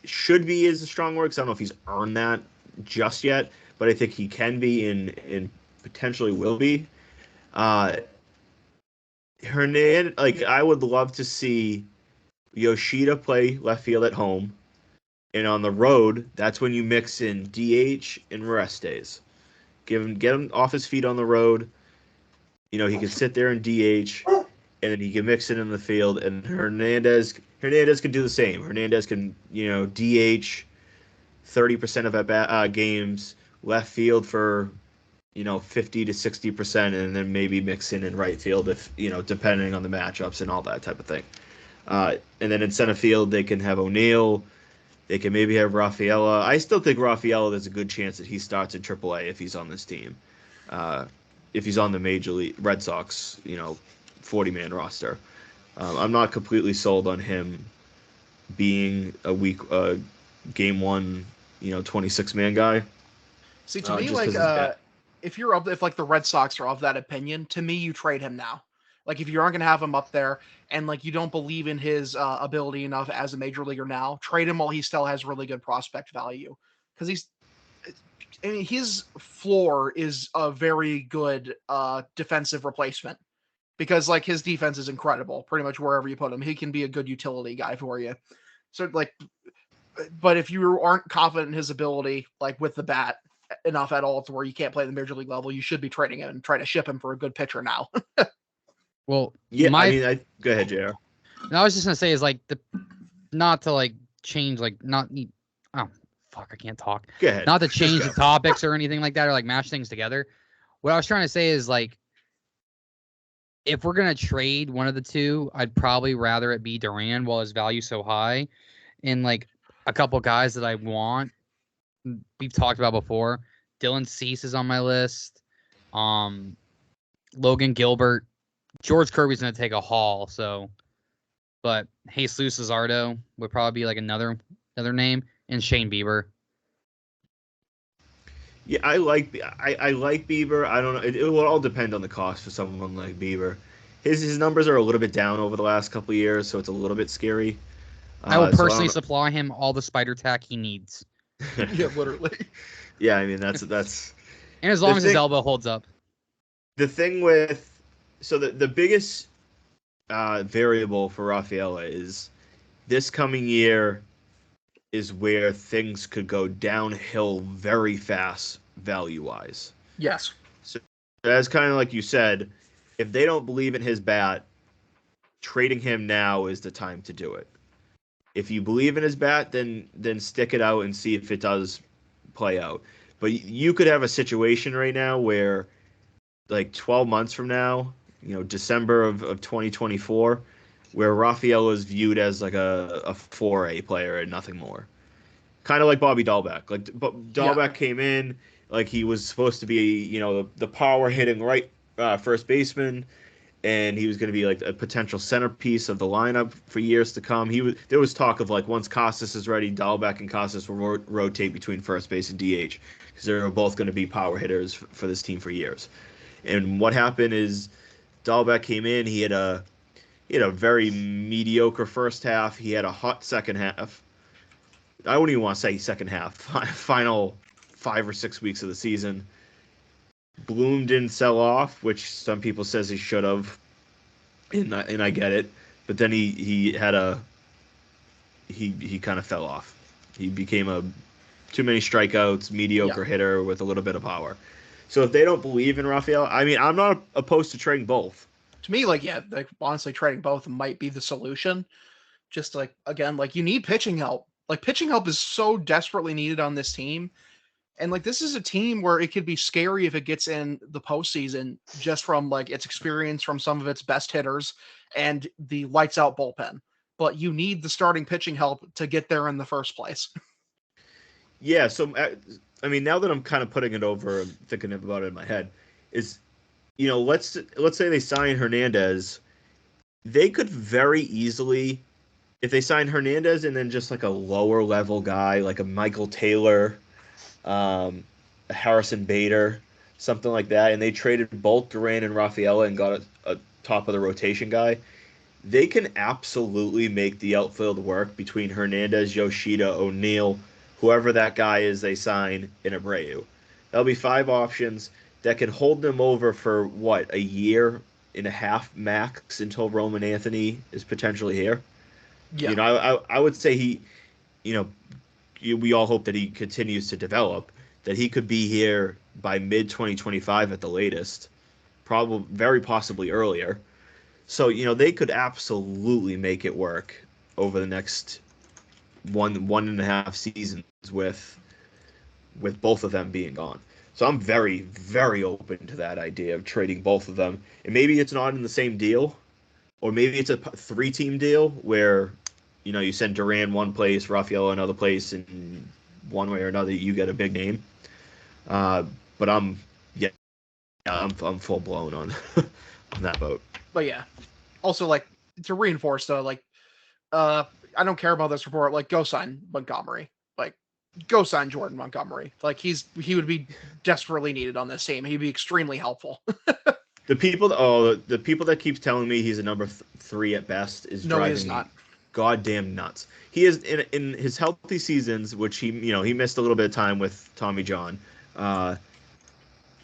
should be, is a strong word, because I don't know if he's earned that just yet, but I think he can be and potentially will be. Hernandez, I would love to see Yoshida play left field at home, and on the road, that's when you mix in DH and rest days. Get him off his feet on the road. He can sit there and DH, and then he can mix it in the field. And Hernandez can do the same. Hernandez can DH 30% of games, left field for 50 to 60%, and then maybe mix in right field if depending on the matchups and all that type of thing. And then in center field, they can have O'Neill. They can maybe have Rafaela. I still think Rafaela, there's a good chance that he starts in AAA if he's on this team. If he's on the Major League Red Sox, 40-man roster. I'm not completely sold on him being a week game one, 26-man guy. See, to me, if the Red Sox are of that opinion, to me, you trade him now. If you aren't going to have him up there and you don't believe in his ability enough as a major leaguer now, trade him while he still has really good prospect value. Because I mean, his floor is a very good defensive replacement because like his defense is incredible. Pretty much wherever you put him, he can be a good utility guy for you. So like, but if you aren't confident in his ability, like with the bat enough at all to where you can't play the major league level, you should be trading him and try to ship him for a good pitcher now. Well, Yeah, I mean, go ahead, JR. I was just gonna say is like not to like change oh fuck, I can't talk. Go ahead. Not to change the topics or anything like that or like mash things together. What I was trying to say is like if we're gonna trade one of the two, I'd probably rather it be Duran while his value's so high. And like a couple guys that I want, we've talked about before. Dylan Cease is on my list. Logan Gilbert. George Kirby's gonna take a haul, but Jesus Luzardo would probably be like another name, and Shane Bieber. Yeah, I like Bieber. I don't know. It will all depend on the cost for someone like Bieber. His numbers are a little bit down over the last couple of years, so it's a little bit scary. I will personally supply him all the spider tack he needs. Yeah, literally. Yeah, I mean that's and as long as his elbow holds up. The thing with the biggest variable for Rafaela is this coming year is where things could go downhill very fast value-wise. Yes. So that's kind of like you said, if they don't believe in his bat, trading him now is the time to do it. If you believe in his bat, then stick it out and see if it does play out. But you could have a situation right now where, like 12 months from now, December of 2024, where Rafaela is viewed as like a 4A player and nothing more. Kind of like Bobby Dahlbeck. Like Dahlbeck came in, like he was supposed to be, the power hitting right first baseman, and he was going to be like a potential centerpiece of the lineup for years to come. There was talk of like once Costas is ready, Dahlbeck and Costas will rotate between first base and DH because they were both going to be power hitters for this team for years. And what happened is Dahlbeck came in. He had a very mediocre first half. He had a hot second half. I wouldn't even want to say second half. Final 5 or 6 weeks of the season. Bloom didn't sell off, which some people says he should have, and I get it. But then he kind of fell off. He became too many strikeouts, mediocre hitter with a little bit of power. So if they don't believe in Rafael, I mean, I'm not opposed to trading both. To me, honestly, trading both might be the solution. Just again, you need pitching help. Like pitching help is so desperately needed on this team. And this is a team where it could be scary if it gets in the postseason just from its experience from some of its best hitters and the lights out bullpen. But you need the starting pitching help to get there in the first place. Yeah. So, I mean, now that I'm kind of putting it over, I'm thinking about it in my head, is, let's say they sign Hernandez, they could very easily, if they sign Hernandez and then just a lower level guy, like a Michael Taylor, a Harrison Bader, something like that, and they traded both Duran and Rafaela and got a top of the rotation guy, they can absolutely make the outfield work between Hernandez, Yoshida, O'Neill, whoever that guy is they sign in Abreu. That'll be 5 options that can hold them over for, a year and a half max until Roman Anthony is potentially here? Yeah. I would say we all hope that he continues to develop, that he could be here by mid-2025 at the latest, probably very possibly earlier. So, they could absolutely make it work over the next one and a half seasons with both of them being gone. So I'm very, very open to that idea of trading both of them. And maybe it's not in the same deal, or maybe it's a 3-team deal where, you send Duran one place, Rafaela another place, and one way or another you get a big name. But I'm full blown on on that boat. But yeah, also to reinforce though, I don't care about this report. Go sign Montgomery. Go sign Jordan Montgomery. He would be desperately needed on this team. He'd be extremely helpful. The people that keep telling me he's a number 3 at best is no, he is not. goddamn nuts. He is in his healthy seasons, which he missed a little bit of time with Tommy John.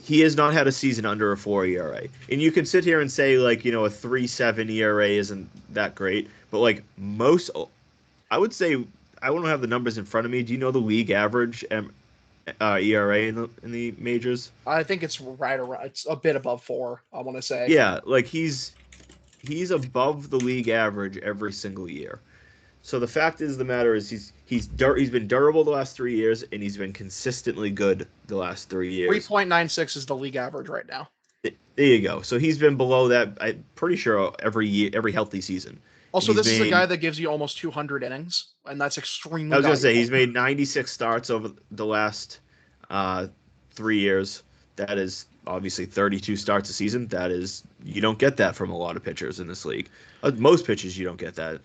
He has not had a season under a 4 ERA. And you can sit here and say, like, a 3.7 ERA isn't that great. But, like, I would say, I don't have the numbers in front of me. Do you know the league average ERA in the majors? I think it's right around. It's a bit above 4, I want to say. Yeah, like, he's above the league average every single year. So the fact is, the matter is, he's been durable the last 3 years, and he's been consistently good the last 3 years. 3.96 is the league average right now. There you go. So he's been below that, I'm pretty sure, every year, every healthy season. Also, this is a guy that gives you almost 200 innings, and that's extremely I was going to valuable. say, he's made 96 starts over the last 3 years. That is obviously 32 starts a season. That is, you don't get that from a lot of pitchers in this league. Most pitchers, you don't get that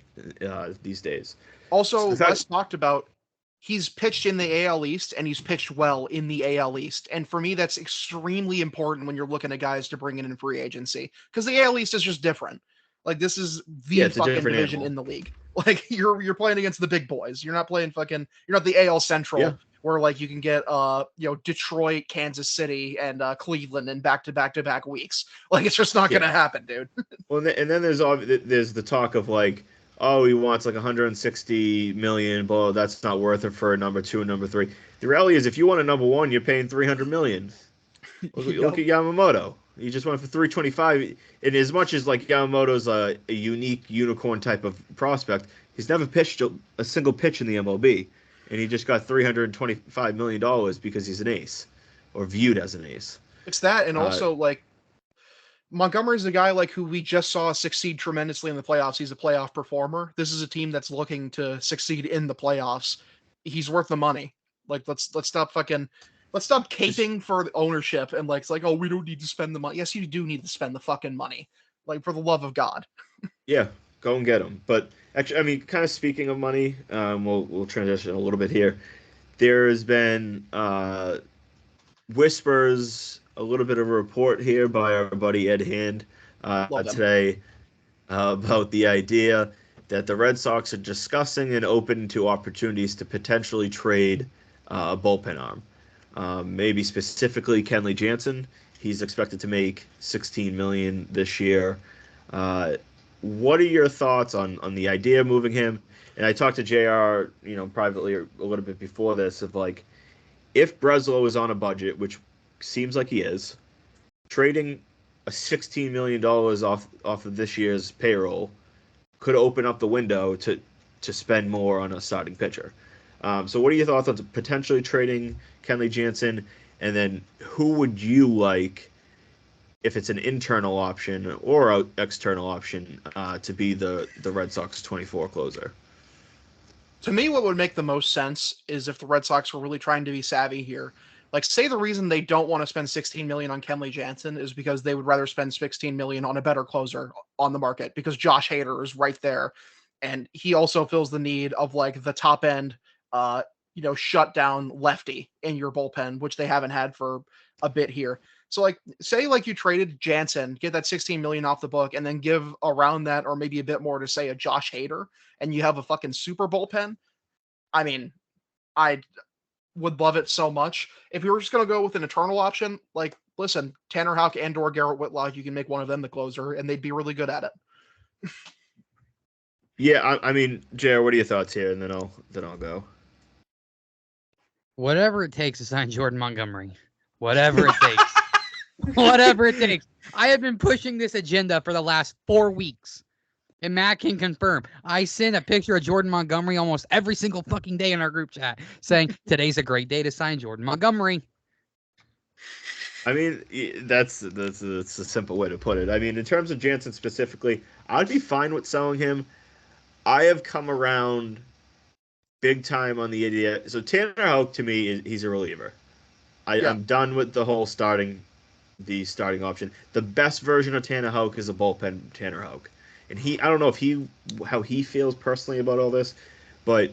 these days. Also, Les talked about, he's pitched in the AL East, and he's pitched well in the AL East. And for me, that's extremely important when you're looking at guys to bring in free agency, because the AL East is just different. Like, this is the fucking division in the league. Like, you're playing against the big boys. You're not playing you're not the AL Central, where, like, you can get Detroit, Kansas City, and Cleveland in back-to-back weeks. Like, it's just not going to happen, dude. Well, and then there's the talk of, like, oh, he wants like 160 million, but that's not worth it for a number 2 and number 3. The reality is, if you want a number 1, you're paying 300 million. Look at Yamamoto. He just went for 325. And as much as, like, Yamamoto's a unique unicorn type of prospect, he's never pitched a single pitch in the MLB, and he just got $325 million because he's an ace, or viewed as an ace. It's that, and also, like, Montgomery's a guy, like, who we just saw succeed tremendously in the playoffs. He's a playoff performer. This is a team that's looking to succeed in the playoffs. He's worth the money. Like, let's stop caping for the ownership and, like, it's like, oh, we don't need to spend the money. Yes, you do need to spend the fucking money. Like, for the love of God. Yeah, go and get him. But actually, I mean, kind of speaking of money, we'll transition a little bit here. There has been whispers, a little bit of a report here by our buddy Ed Hand today about the idea that the Red Sox are discussing and open to opportunities to potentially trade a bullpen arm. Maybe specifically Kenley Jansen. He's expected to make $16 million this year. What are your thoughts on the idea of moving him? And I talked to JR, privately a little bit before this, of, like, if Breslow is on a budget, which seems like he is, trading a $16 million off of this year's payroll could open up the window to spend more on a starting pitcher. So what are your thoughts on potentially trading Kenley Jansen? And then who would you like, if it's an internal option or an external option, to be the Red Sox 24 closer? To me, what would make the most sense is if the Red Sox were really trying to be savvy here. Like, say the reason they don't want to spend $16 million on Kenley Jansen is because they would rather spend $16 million on a better closer on the market, because Josh Hader is right there. And he also fills the need of, like, the top end, shut down lefty in your bullpen, which they haven't had for a bit here. So, like, say, like, you traded Jansen, get that $16 million off the book, and then give around that, or maybe a bit more, to, say, a Josh Hader, and you have a fucking super bullpen. I mean, I would love it so much. If you were just going to go with an eternal option, like, listen, Tanner Houck and or Garrett Whitlock, you can make one of them the closer, and they'd be really good at it. Yeah, I mean, JR, what are your thoughts here? And then I'll go. Whatever it takes to sign Jordan Montgomery. Whatever it takes. Whatever it takes. I have been pushing this agenda for the last 4 weeks. And Matt can confirm. I send a picture of Jordan Montgomery almost every single fucking day in our group chat saying, today's a great day to sign Jordan Montgomery. I mean, that's a simple way to put it. I mean, in terms of Jansen specifically, I'd be fine with selling him. I have come around big time on the idea. So Tanner Houck, to me, he's a reliever. I'm done with the whole starting option. The best version of Tanner Houck is a bullpen Tanner Houck. And I don't know how he feels personally about all this, but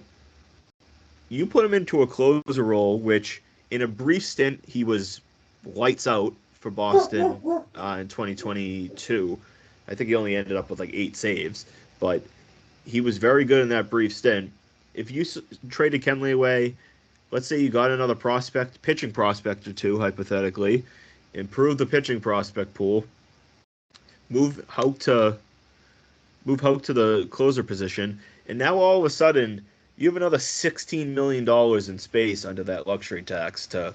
you put him into a closer role, which in a brief stint he was lights out for Boston in 2022. I think he only ended up with like 8 saves, but he was very good in that brief stint. If you traded Kenley away, let's say you got another pitching prospect or two, hypothetically, improve the pitching prospect pool, move Houck to the closer position, and now all of a sudden you have another $16 million in space under that luxury tax to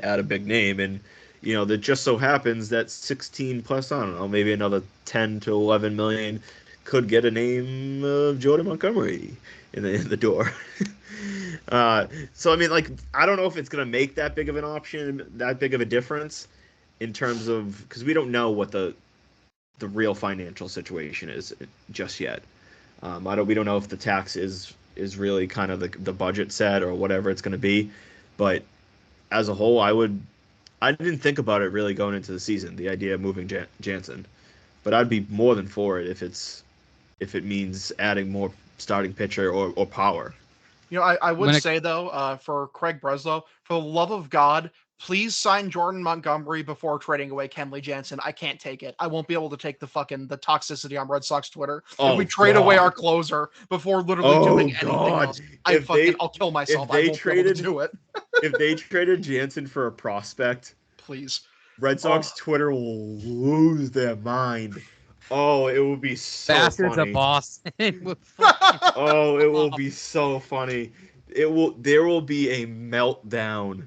add a big name. And that just so happens that 16 plus, I don't know, maybe another 10 to 11 million could get a name of Jordan Montgomery in the door. So I mean, like, I don't know if it's gonna make that big of an option, that big of a difference in terms of, because we don't know what the real financial situation is just yet. We don't know if the tax is really kind of the budget set or whatever it's going to be, but as a whole, I didn't think about it really going into the season, the idea of moving Jansen, but I'd be more than for it if it means adding more starting pitcher or power. I would say though, for Craig Breslow, for the love of God, please sign Jordan Montgomery before trading away Kenley Jansen. I can't take it. I won't be able to take the toxicity on Red Sox Twitter if we trade away our closer before literally doing anything else. I'll kill myself. I won't be able to do it. If they traded Jansen for a prospect, please, Red Sox Twitter will lose their mind. Oh, it will be so Bastards funny. of Boston. It will be so funny. There will be a meltdown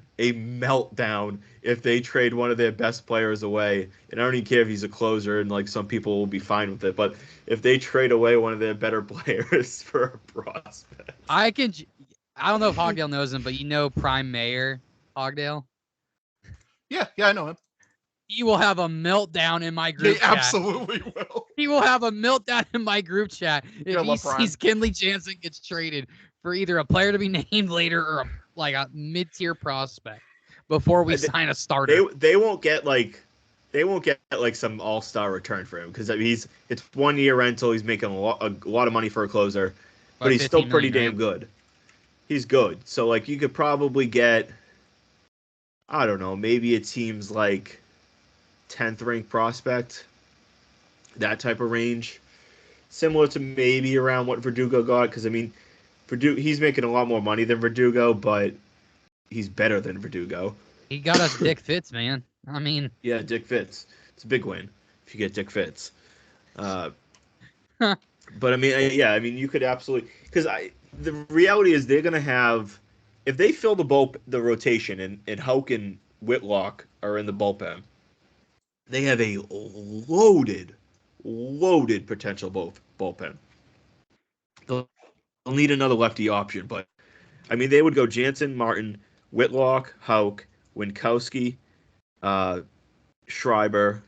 if they trade one of their best players away. And I don't even care if he's a closer, and like some people will be fine with it. But if they trade away one of their better players for a prospect, I don't know if Hogdale knows him, but Prime Mayor Hogdale. Yeah, I know him. He will have a meltdown in my group chat. Absolutely will. He will have a meltdown in my group chat if he sees Kenley Jansen gets traded for either a player to be named later or a mid-tier prospect before we sign a starter. They won't get some all-star return for him because it's 1 year rental. He's making a lot of money for a closer, but he's still pretty damn good. He's good. So you could probably get, I don't know, maybe it seems like 10th ranked prospect, that type of range, similar to maybe around what Verdugo got. Because I mean, he's making a lot more money than Verdugo, but he's better than Verdugo. He got us Dick Fitz, man. I mean, yeah, Dick Fitz. It's a big win if you get Dick Fitz. But I mean, you could absolutely, because the reality is they're gonna have, if they fill the rotation and Houck and Whitlock are in the bullpen, they have a loaded potential bullpen. They'll need another lefty option, but I mean, they would go Jansen, Martin, Whitlock, Houck, Winkowski, Schreiber.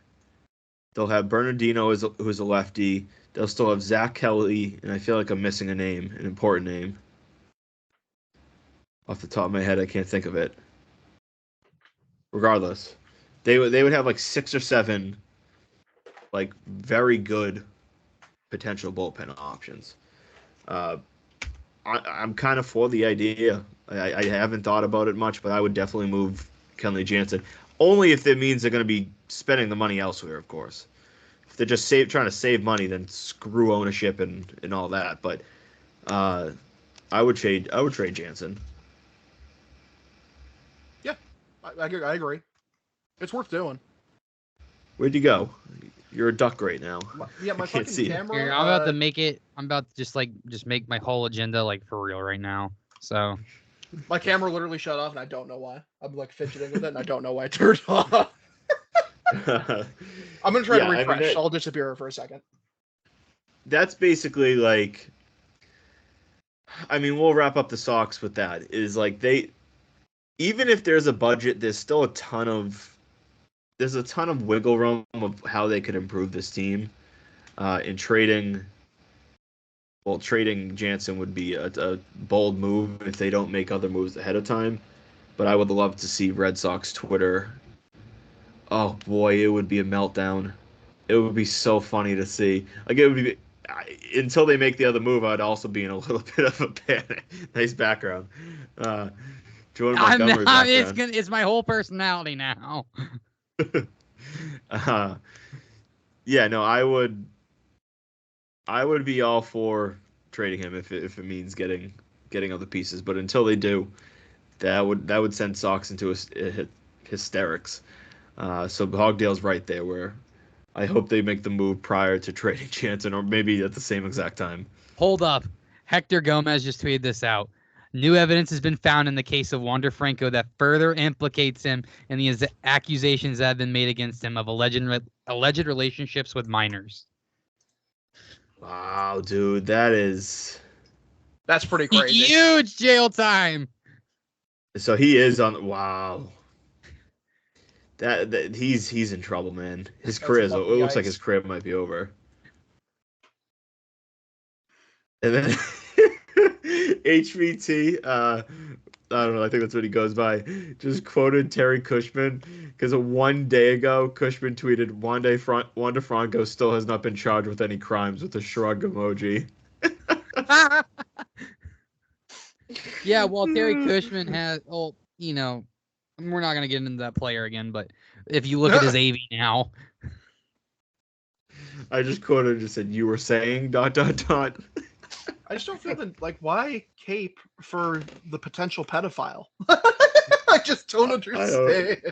They'll have Bernardino who's a lefty. They'll still have Zach Kelly, and I feel like I'm missing an important name. Off the top of my head, I can't think of it. Regardless, they would have 6 or 7 very good potential bullpen options. I'm kind of for the idea. I haven't thought about it much, but I would definitely move Kenley Jansen. Only if it means they're going to be spending the money elsewhere, of course. If they're just trying to save money, then screw ownership and all that. But I would trade Jansen. Yeah, I agree. It's worth doing. Where'd you go? You're a duck right now. My fucking camera. Here, I'm about to make it. I'm about to just make my whole agenda for real right now. So my camera literally shut off, and I don't know why. I'm fidgeting with it, and I don't know why it turned off. I'm gonna try to refresh. I'll disappear for a second. That's basically we'll wrap up the Sox with that. Is they, even if there's a budget, there's still a ton of wiggle room of how they could improve this team. In trading Jansen would be a bold move if they don't make other moves ahead of time. But I would love to see Red Sox Twitter. Oh boy, it would be a meltdown. It would be so funny to see. It would be, until they make the other move, I'd also be in a little bit of a panic. Nice background. Jordan Montgomery background. It's my whole personality now. I would. I would be all for trading him if it means getting other pieces. But until they do, that would send Sox into hysterics. So Hogdale's right there, where I hope they make the move prior to trading Jansen, or maybe at the same exact time. Hold up. Hector Gomez just tweeted this out. New evidence has been found in the case of Wander Franco that further implicates him in the accusations that have been made against him of alleged relationships with minors. Wow, dude, that's pretty crazy. Huge jail time. So he is on. Wow, that he's in trouble, man. His career it looks like his career might be over. And then HVT, I don't know, I think that's what he goes by, just quoted Terry Cushman, because one day ago, Cushman tweeted, Wander Franco still has not been charged with any crimes, with a shrug emoji. Yeah, well, Terry Cushman has, we're not going to get into that player again, but if you look at his AV now. I just quoted and just said, you were saying ... I just don't feel why cape for the potential pedophile? I just don't understand.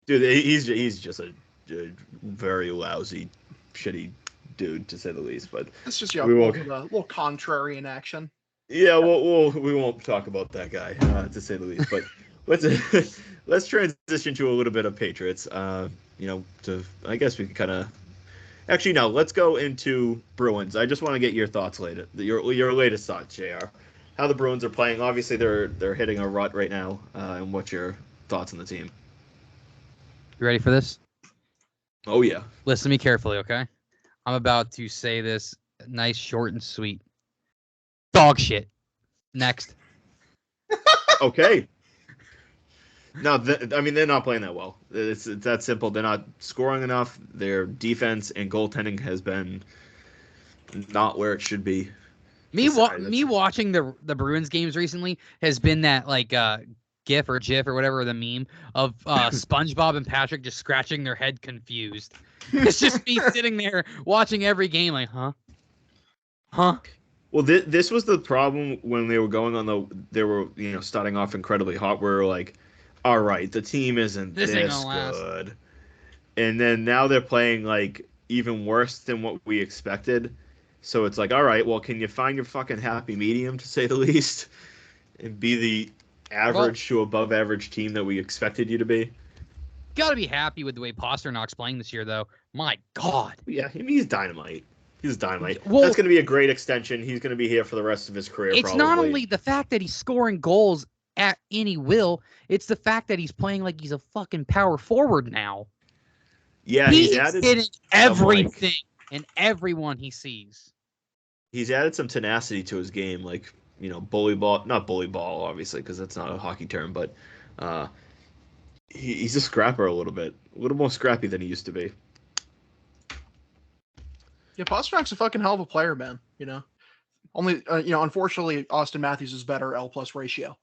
Dude, he's just a very lousy, shitty dude, to say the least. But it's just a little contrary in action. Yeah, we won't talk about that guy, to say the least. But let's transition to a little bit of Patriots. I guess we can kind of. Actually, no. Let's go into Bruins. I just want to get your thoughts later. Your latest thoughts, JR. How the Bruins are playing. Obviously, they're hitting a rut right now. And what's your thoughts on the team? You ready for this? Oh yeah. Listen to me carefully, okay? I'm about to say this nice, short, and sweet. Dog shit. Next. Okay. No, they're not playing that well. It's that simple. They're not scoring enough. Their defense and goaltending has been not where it should be. Me watching the Bruins games recently has been that GIF or whatever, the meme of SpongeBob and Patrick just scratching their head confused. It's just me sitting there watching every game like, huh? Well, this was the problem when they were going on they were starting off incredibly hot. Where like, all right, the team isn't this good, and then now they're playing like even worse than what we expected. So it's like, all right, well, can you find your fucking happy medium, to say the least, and be the average to above average team that we expected you to be? Gotta be happy with the way Pasternak's playing this year, though. My God. Yeah, he's dynamite. He's dynamite. Well, that's going to be a great extension. He's going to be here for the rest of his career. It's probably. Not only the fact that he's scoring goals at any will, it's the fact that he's playing like he's a fucking power forward now. Yeah, he's hitting everything and everyone he sees. He's added some tenacity to his game, like, bully ball. Not bully ball, obviously, because that's not a hockey term, but he's a scrapper a little more scrappy than he used to be. Yeah, Pasternak's a fucking hell of a player, man. Only unfortunately, Austin Matthews is better L+ ratio.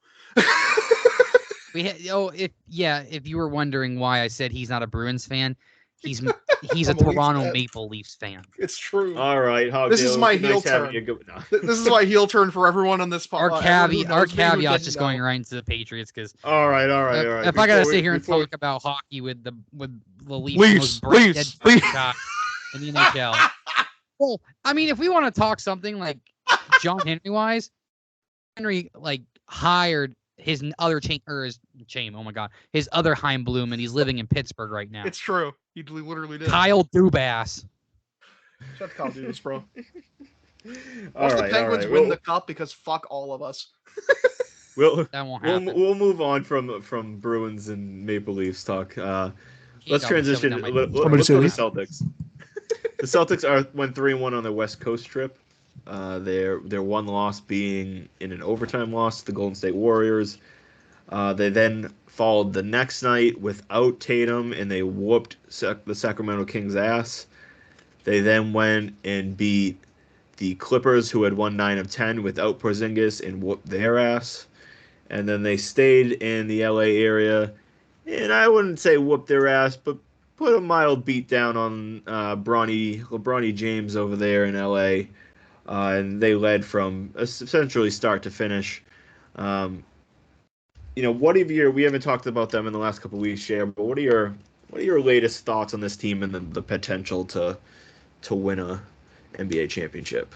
If you were wondering why I said he's not a Bruins fan, he's a Toronto Maple Leafs fan. It's true. All right, Hogdale, this is my heel turn. This is my heel turn for everyone on this podcast. Our caveat's just going right into the Patriots because. All right. If I gotta sit here and talk about hockey with the Leafs most shot in the NHL. Well, I mean, if we want to talk something like John Henry wise, Henry hired his other his other Heimblum, and he's living in Pittsburgh right now. It's true. He literally did. Kyle Dubas. Shut Kyle Dubas, bro. Watch the Penguins win the cup because fuck all of us. That won't happen. We'll move on from Bruins and Maple Leafs talk. Let's transition. Let's go to the Celtics. The Celtics went 3-1 on their West Coast trip. Their one loss being in an overtime loss to the Golden State Warriors. They then followed the next night without Tatum, and they whooped the Sacramento Kings' ass. They then went and beat the Clippers, who had won 9 of 10 without Porzingis, and whooped their ass. And then they stayed in the LA area, and I wouldn't say whooped their ass, but put a mild beat down on LeBronny James over there in LA, and they led from essentially start to finish. We haven't talked about them in the last couple of weeks, Cher, but what are your latest thoughts on this team and the potential to win a NBA championship?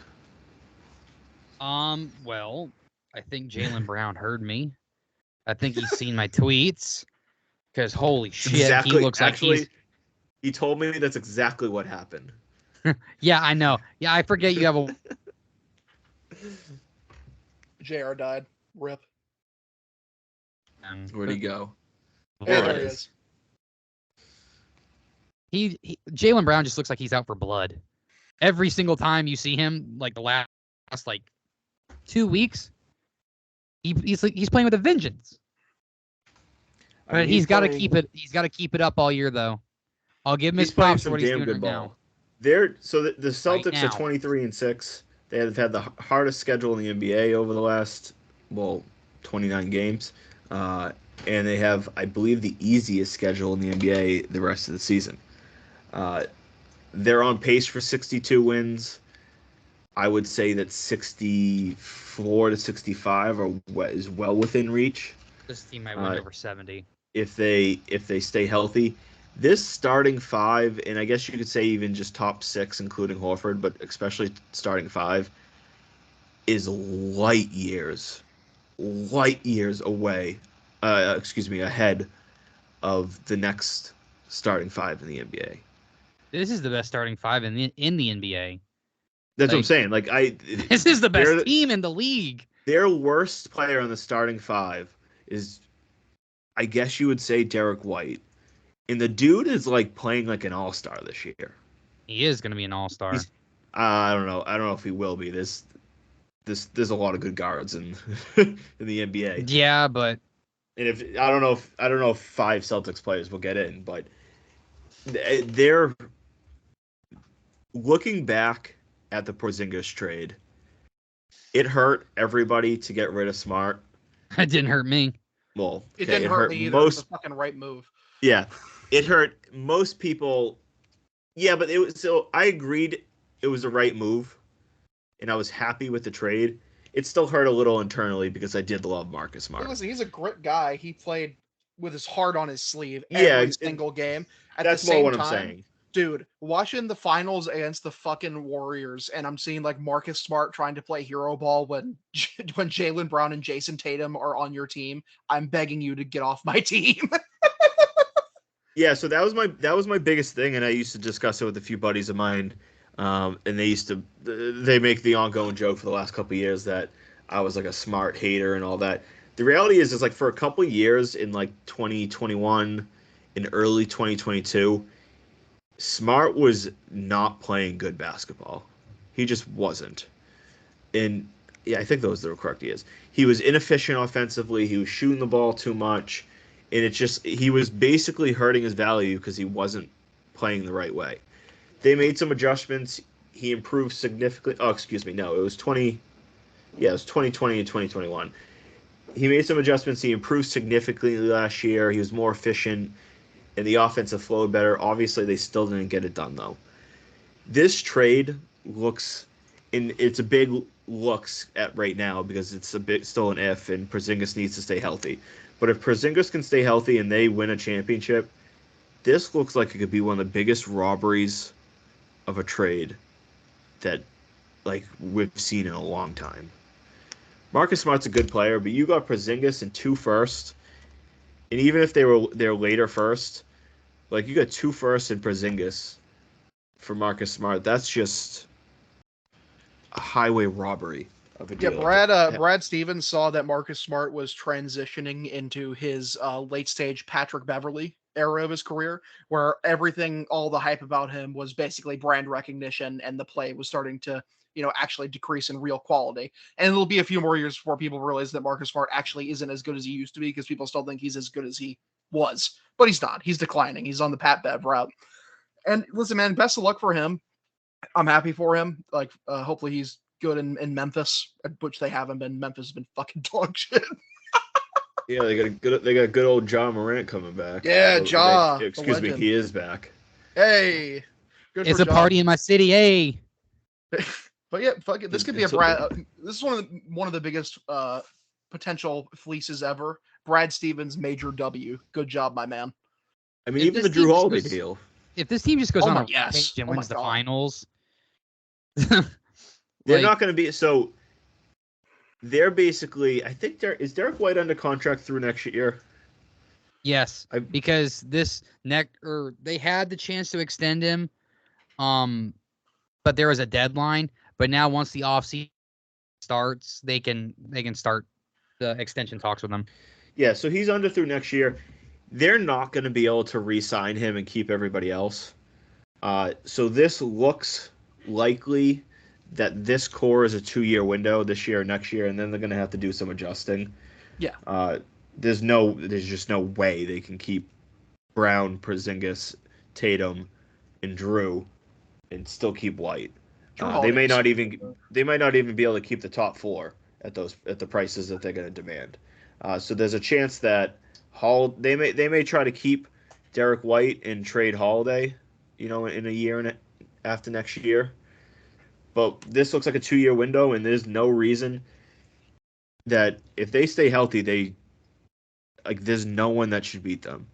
Well, I think Jaylen Brown heard me. I think he's seen my tweets. Because holy shit, he looks like he told me that's exactly what happened. Yeah, I know. Yeah, I forget you have a. JR died. Rip. Where'd he go? There he is. Jaylen Brown just looks like he's out for blood. Every single time you see him, like the last 2 weeks, he's playing with a vengeance. But he's got to keep it. He's got to keep it up all year, though. I'll give him his props for what he's doing right now. The Celtics are 23-6. They have had the hardest schedule in the NBA over the last 29 games, and they have, I believe, the easiest schedule in the NBA the rest of the season. They're on pace for 62 wins. I would say that 64 to 65 is well within reach. This team might win over 70 if they stay healthy. This starting five, and I guess you could say even just top six, including Horford, but especially starting five, is light years away. Ahead of the next starting five in the NBA. This is the best starting five in the NBA. That's what I'm saying. This is the best team in the league. Their worst player on the starting five is, I guess you would say, Derek White. And the dude is playing like an all-star this year. He is going to be an all-star. I don't know if he will be. There's a lot of good guards in in the NBA. Yeah, but I don't know if 5 Celtics players will get in, but they're looking back at the Porzingis trade. It hurt everybody to get rid of Smart. It didn't hurt me. Well, it didn't hurt me either. It was the fucking right move. Yeah, it hurt most people. Yeah, but I agreed it was the right move, and I was happy with the trade. It still hurt a little internally because I did love Marcus Smart. Listen, he's a grit guy. He played with his heart on his sleeve every single game. That's more what I'm saying. Dude, watching the finals against the fucking Warriors, and I'm seeing Marcus Smart trying to play hero ball when Jaylen Brown and Jason Tatum are on your team. I'm begging you to get off my team. Yeah, so that was my biggest thing, and I used to discuss it with a few buddies of mine, and they make the ongoing joke for the last couple of years that I was a Smart hater and all that. The reality is for a couple of years in 2021 and early 2022, Smart was not playing good basketball. He just wasn't. And yeah, I think those are the correct years. He was inefficient offensively. He was shooting the ball too much. And he was basically hurting his value because he wasn't playing the right way. They made some adjustments. He improved significantly. Oh, excuse me. No, it was 2020 and 2021. He made some adjustments. He improved significantly last year. He was more efficient, and the offensive flowed better. Obviously, they still didn't get it done, though. This trade it's a big looks at right now because it's still an if, and Porzingis needs to stay healthy. But if Porzingis can stay healthy and they win a championship, this looks like it could be one of the biggest robberies of a trade that we've seen in a long time. Marcus Smart's a good player, but you got Porzingis and 2 firsts, and even if they're later first, you got 2 firsts and Porzingis for Marcus Smart. That's just a highway robbery of a deal. Yeah, Brad Stevens saw that Marcus Smart was transitioning into his late stage Patrick Beverley era of his career, where all the hype about him was basically brand recognition, and the play was starting to actually decrease in real quality. And it'll be a few more years before people realize that Marcus Smart actually isn't as good as he used to be, because people still think he's as good as he was, but he's not. He's declining. He's on the Pat Bev route. And listen, man, best of luck for him. I'm happy for him. Hopefully he's good in Memphis, which they haven't been. Memphis has been fucking dog shit. Yeah, they got good old Ja Morant coming back. Yeah, Ja. Excuse me, he is back. Hey, good It's for a John. party in my city, hey. But yeah, fuck it. This could be a So- Brad. This is one of the biggest potential fleeces ever. Brad Stevens, major W. Good job, my man. I mean, If even this the Drew team just Holiday goes- deal. If this team just goes Oh on my- a yes. page and Oh my wins the God. finals, They're like, not going to be so. They're basically. I think is Derek White under contract through next year. yes, I- because they had the chance to extend him, but there was a deadline. But now once the offseason starts, they can start the extension talks with him. Yeah, so he's under through next year. They're not going to be able to re-sign him and keep everybody else. So this looks likely that this core is a 2-year window, this year or next year, and then they're going to have to do some adjusting. Yeah. There's just no way they can keep Brown, Porzingis, Tatum, and Drew, and still keep White. They might not even be able to keep the top 4 at the prices that they're going to demand. So there's a chance that they may try to keep Derek White and trade Holiday, in a year and after next year. But this looks like a 2-year window, and there's no reason that if they stay healthy, there's no one that should beat them.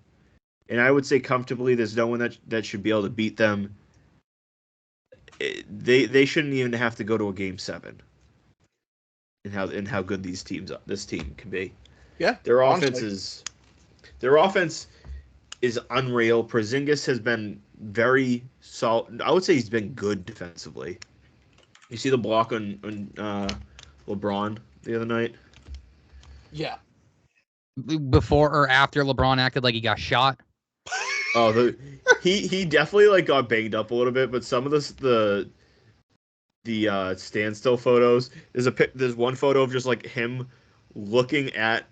And I would say comfortably, there's no one that should be able to beat them. They shouldn't even have to go to a game 7. And how good this team can be. Yeah. Their honestly. offense is unreal. Porzingis has been very solid. I would say he's been good defensively. You see the block on LeBron the other night? Yeah. Before or after LeBron acted like he got shot. Oh, he definitely got banged up a little bit, but some of the standstill photos. There's one photo of just him looking at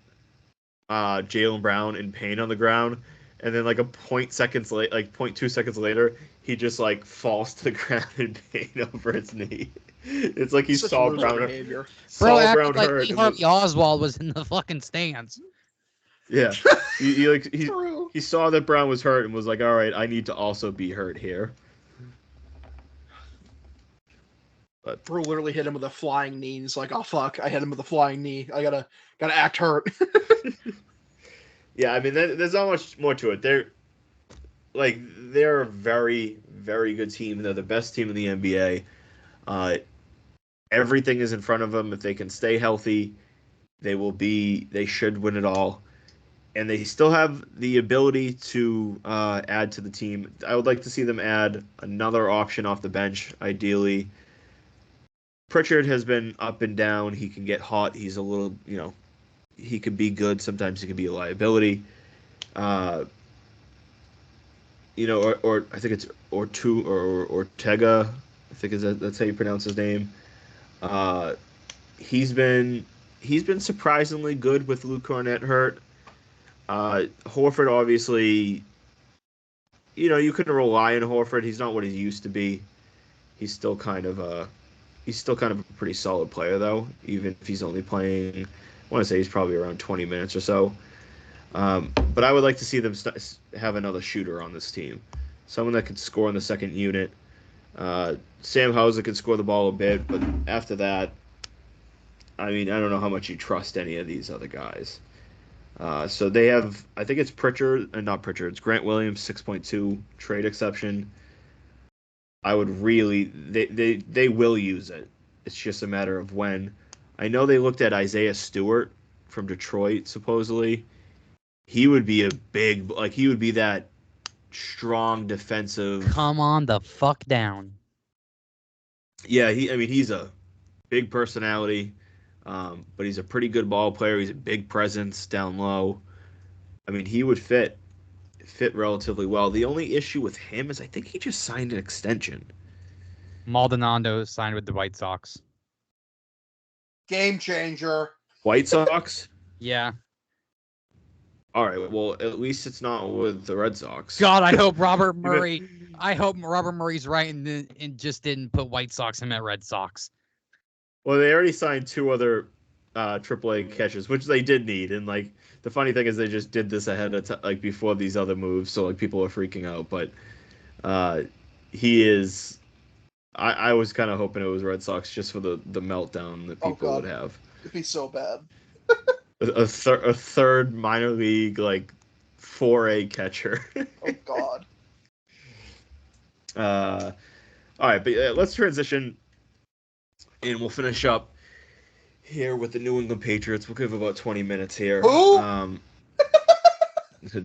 Jaylen Brown in pain on the ground, and then 0.2 seconds later, he just falls to the ground in pain over his knee. It's like he Such saw loser Brown behavior. Bro, Brown acted like hurt. Lee Harvey Oswald was in the fucking stands. Yeah, True. he saw that Brown was hurt and was like, "All right, I need to also be hurt here." But Drew literally hit him with a flying knee. And he's like, "Oh fuck! I hit him with a flying knee. I gotta act hurt." yeah, I mean, there's not much more to it. They're a very, very good team. They're the best team in the NBA. Everything is in front of them. If they can stay healthy, they should win it all. And they still have the ability to add to the team. I would like to see them add another option off the bench, ideally. Pritchard has been up and down. He can get hot. He's a little, he could be good. Sometimes he can be a liability. Or I think it's Ortega. I think that's how you pronounce his name. He's been surprisingly good with Luke Cornett hurt. Horford, obviously, you couldn't rely on Horford. He's not what he used to be. He's still kind of a pretty solid player, though, even if he's only playing, I want to say he's probably around 20 minutes or so. But I would like to see them have another shooter on this team. Someone that could score in the second unit. Sam Hauser could score the ball a bit, but after that, I mean, I don't know how much you trust any of these other guys. So they have, I think it's not Pritchard, it's Grant Williams, 6.2 trade exception. I would really, they will use it. It's just a matter of when. I know they looked at Isaiah Stewart from Detroit, supposedly. He would be he would be that strong defensive. Come on the fuck down. Yeah, he's a big personality, but he's a pretty good ball player. He's a big presence down low. I mean, he would fit relatively well. The only issue with him is I think he just signed an extension. Maldonado signed with the White Sox. Game changer. White Sox? Yeah. All right. Well, at least it's not with the Red Sox. God, I hope Robert Murray. I hope Robert Murray's right and just didn't put White Sox in at Red Sox. Well, they already signed 2 other AAA catchers, which they did need, and the funny thing is they just did this ahead of before these other moves, so people are freaking out. But He is. I was kind of hoping it was Red Sox just for the meltdown that people would have. It'd be so bad. A third minor league, like, 4A catcher. Oh, God. All right, but let's transition, and we'll finish up here with the New England Patriots. We'll give about 20 minutes here. Who?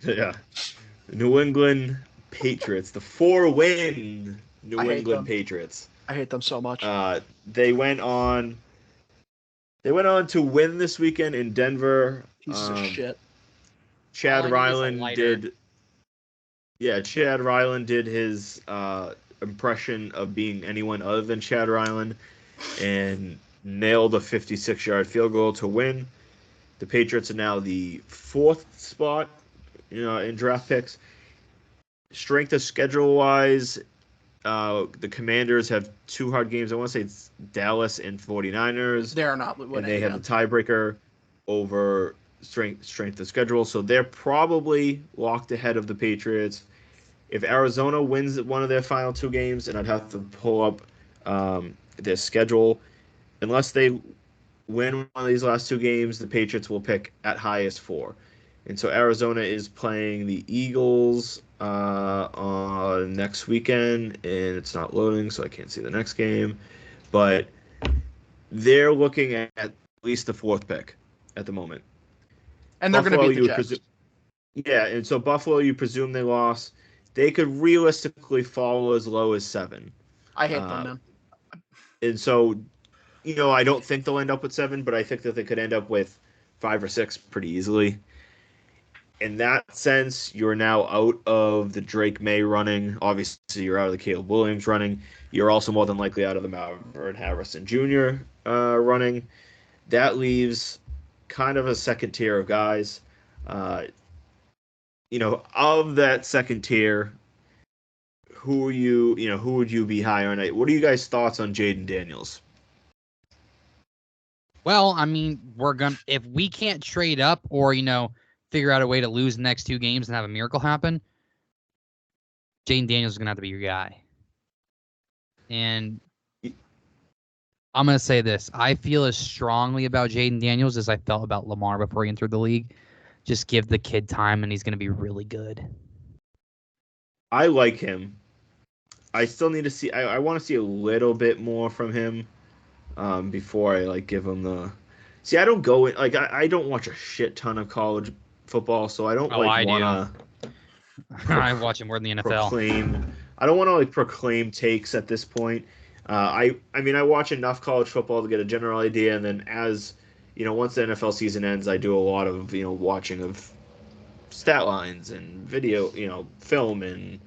Yeah. New England Patriots, the 4-win New England Patriots. I hate them so much. They went on to win this weekend in Denver. Pieces of shit. Chad Ryland did. Yeah, Chad Ryland did his impression of being anyone other than Chad Ryland and nailed a 56-yard field goal to win. The Patriots are now the 4th spot, in draft picks. Strength of schedule wise, the Commanders have 2 hard games. I want to say it's Dallas and 49ers. They're not winning. And they have the tiebreaker over strength of schedule. So they're probably locked ahead of the Patriots. If Arizona wins one of their final 2 games, and I'd have to pull up their schedule, unless they win one of these last 2 games, the Patriots will pick at highest 4. And so Arizona is playing the Eagles on next weekend, and it's not loading, so I can't see the next game. But they're looking at least the 4th pick at the moment. And they're going to beat the Jets. Yeah, and so Buffalo, you presume they lost. They could realistically fall as low as 7. I hate them, man. And so, I don't think they'll end up with 7, but I think that they could end up with 5 or 6 pretty easily. In that sense, you're now out of the Drake May running. Obviously, you're out of the Caleb Williams running. You're also more than likely out of the Marvin Harrison Jr. Running. That leaves kind of a second tier of guys. Of that second tier, who would you be higher on? What are you guys' thoughts on Jayden Daniels? Well, I mean, if we can't trade up or, figure out a way to lose the next 2 games and have a miracle happen, Jayden Daniels is going to have to be your guy. And I'm going to say this. I feel as strongly about Jayden Daniels as I felt about Lamar before he entered the league. Just give the kid time, and he's going to be really good. I like him. I still need to see. I want to see a little bit more from him before I give him the. See, I don't go in I don't watch a shit ton of college football, so I don't want to. I watch it more than the NFL. I don't want to proclaim takes at this point. I mean, I watch enough college football to get a general idea, and then as once the NFL season ends, I do a lot of watching of stat lines and video, film and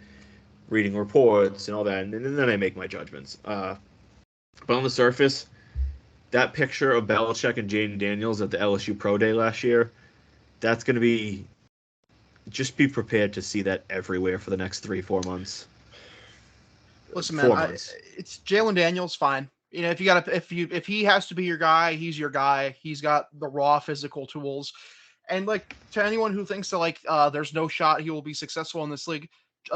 reading reports and all that, and then I make my judgments. But on the surface, that picture of Belichick and Jayden Daniels at the LSU Pro Day last year, that's going to be. Just be prepared to see that everywhere for the next 3-4 months. Listen, man, it's Jayden Daniels. Fine. If he has to be your guy, he's your guy. He's got the raw physical tools. And to anyone who thinks that there's no shot he will be successful in this league,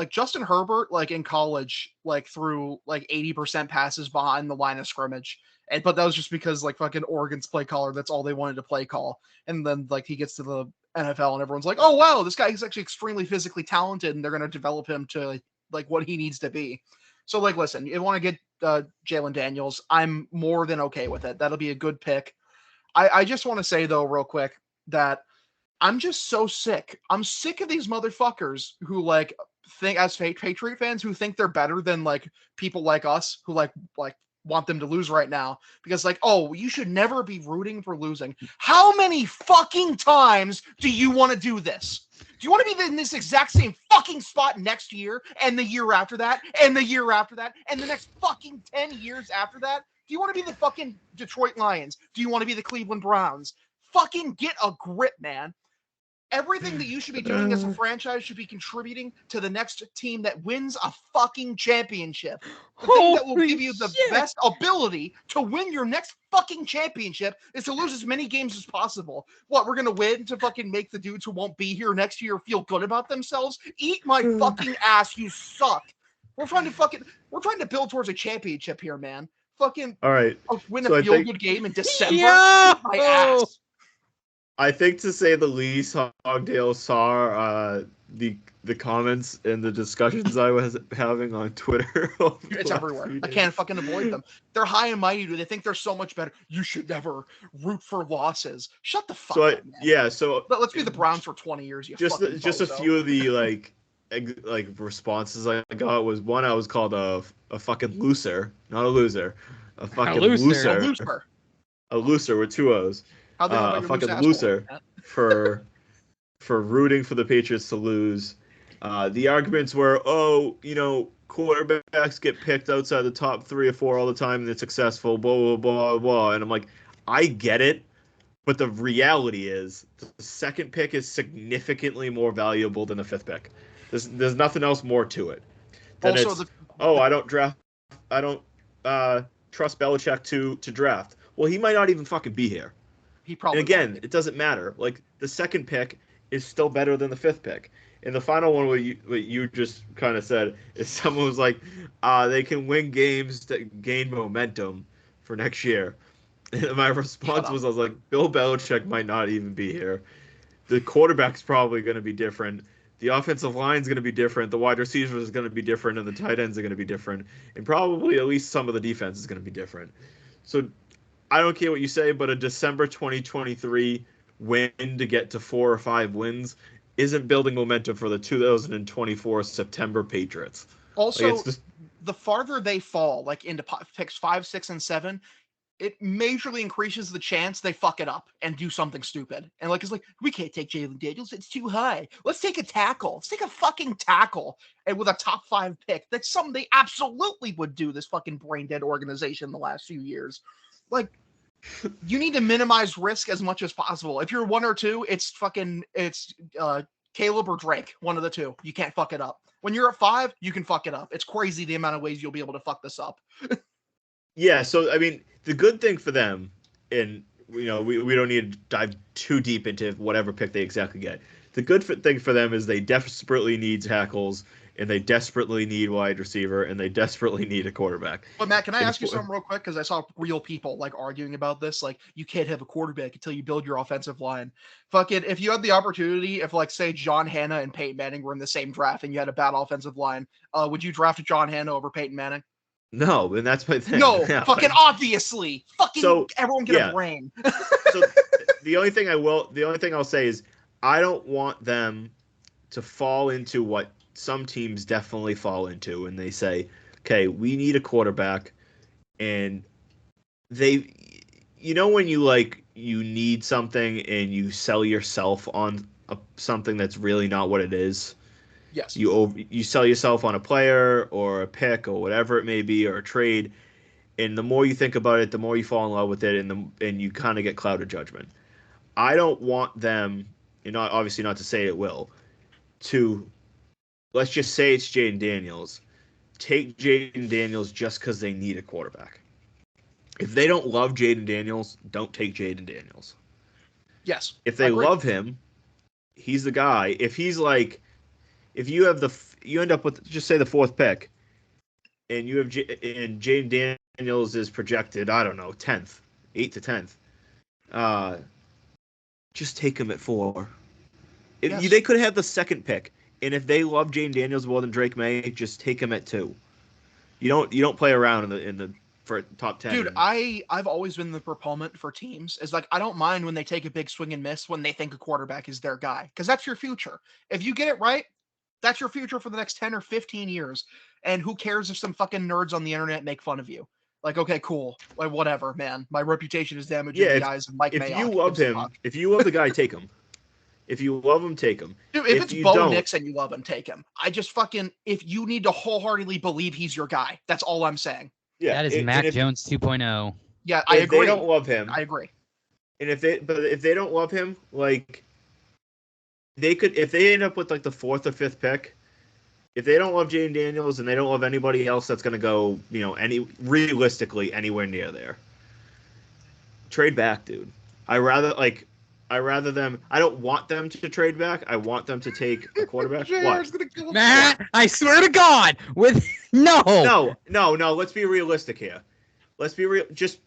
Justin Herbert, in college, threw 80% passes behind the line of scrimmage. But that was just because fucking Oregon's play caller, that's all they wanted to play call. And then he gets to the NFL and everyone's like, oh wow, this guy is actually extremely physically talented, and they're going to develop him to what he needs to be. So listen, you want to get Jayden Daniels, I'm more than okay with it. That'll be a good pick. I just want to say though, real quick, that I'm just so sick. I'm sick of these motherfuckers who think, as Patriot fans, who think they're better than people like us who want them to lose right now because you should never be rooting for losing. How many fucking times do you want to do this? Do you want to be in this exact same fucking spot next year and the year after that and the year after that and the next fucking 10 years after that? Do you want to be the fucking Detroit Lions? Do you want to be the Cleveland Browns? Fucking get a grip, man. Everything that you should be doing as a franchise should be contributing to the next team that wins a fucking championship. The thing that will give you the best ability to win your next fucking championship is to lose as many games as possible. What, we're going to win to fucking make the dudes who won't be here next year feel good about themselves? Eat my fucking ass, you suck. We're trying to build towards a championship here, man. Fucking all right. Win So a feel-good game in December. Yo! My ass. I think, to say the least, Hogdale saw the comments and the discussions I was having on Twitter. It's everywhere. I can't fucking avoid them. They're high and mighty, dude. They think they're so much better. You should never root for losses. Shut the fuck up, man. Yeah, so But let's be the Browns for 20 years. You just a few of the like responses I got was, one, I was called a fucking loser, not a loser, a fucking loser. A loser with two O's. A fucking loser for rooting for the Patriots to lose. The arguments were, quarterbacks get picked outside the top 3 or 4 all the time and they're successful, blah, blah, blah, blah. And I'm like, I get it, but the reality is the second pick is significantly more valuable than the 5th pick. There's nothing else more to it. Then also, I don't trust Belichick to draft. Well, he might not even fucking be here. He probably. And again, it doesn't matter. Like, the second pick is still better than the 5th pick. And the final one, what you just kind of said, is someone was like, they can win games that gain momentum for next year. And my response was, I was like, Bill Belichick might not even be here. The quarterback's probably going to be different. The offensive line's going to be different. The wide receivers is going to be different, and the tight ends are going to be different. And probably at least some of the defense is going to be different. So I don't care what you say, but a December 2023 win to get to 4 or 5 wins isn't building momentum for the 2024 September Patriots. Also, the farther they fall, like into picks 5, 6, and 7, it majorly increases the chance they fuck it up and do something stupid. And it's like, we can't take Jalen Daniels. It's too high. Let's take a tackle. Let's take a fucking tackle. And with a top 5 pick, that's something they absolutely would do, this fucking brain dead organization, the last few years. Like, you need to minimize risk as much as possible. If you're 1 or 2, it's Caleb or Drake, one of the two. You can't fuck it up. When you're at 5, you can fuck it up. It's crazy the amount of ways you'll be able to fuck this up. Yeah, so I mean, the good thing for them, and we don't need to dive too deep into whatever pick they exactly get. The good thing for them is they desperately need tackles, and they desperately need wide receiver, and they desperately need a quarterback. But Matt, can I ask you something real quick? Because I saw real people arguing about this. Like, you can't have a quarterback until you build your offensive line. Fuck it. If you had the opportunity, if say John Hanna and Peyton Manning were in the same draft and you had a bad offensive line, would you draft John Hanna over Peyton Manning? No, and that's my thing. No, yeah, fucking obviously. Fucking everyone get a brain. So the only thing I'll say is, I don't want them to fall into what some teams definitely fall into, and they say, okay, we need a quarterback, and they, when you need something and you sell yourself on something that's really not what it is. Yes. You sell yourself on a player or a pick or whatever it may be, or a trade, and the more you think about it, the more you fall in love with it, and you kind of get clouded judgment. I don't want them, obviously not to say it will, to, let's just say it's Jayden Daniels, take Jayden Daniels just because they need a quarterback. If they don't love Jayden Daniels, don't take Jayden Daniels. Yes. If they love him, he's the guy. If he's if you end up with, just say, the 4th pick, and you have Jayden Daniels is projected, I don't know, 10th, 8th to 10th. Just take him at 4. Yes. They could have the 2nd pick, and if they love Jayden Daniels more than Drake May, just take him at 2. You don't play around in the for top 10. Dude, I've always been the proponent for teams. Is I don't mind when they take a big swing and miss when they think a quarterback is their guy, because that's your future. If you get it right, that's your future for the next 10 or 15 years. And who cares if some fucking nerds on the internet make fun of you? Okay, cool. Whatever, man. My reputation is damaged in the eyes of Mike Mayock. If you love him, if you love the guy, take him. If you love him, take him. Dude, if it's Bo Nix and you love him, take him. I just if you need to wholeheartedly believe he's your guy. That's all I'm saying. Yeah, that is Mac Jones 2.0. Yeah, I agree. If they don't love him, I agree. And if they don't love him, they could, if they end up with the 4th or 5th pick, if they don't love Jayden Daniels and they don't love anybody else that's going to go, realistically anywhere near there, trade back, dude. I rather them. I don't want them to trade back. I want them to take a quarterback. Matt, I swear to God, with No. No. Let's be realistic here. Let's be real. Just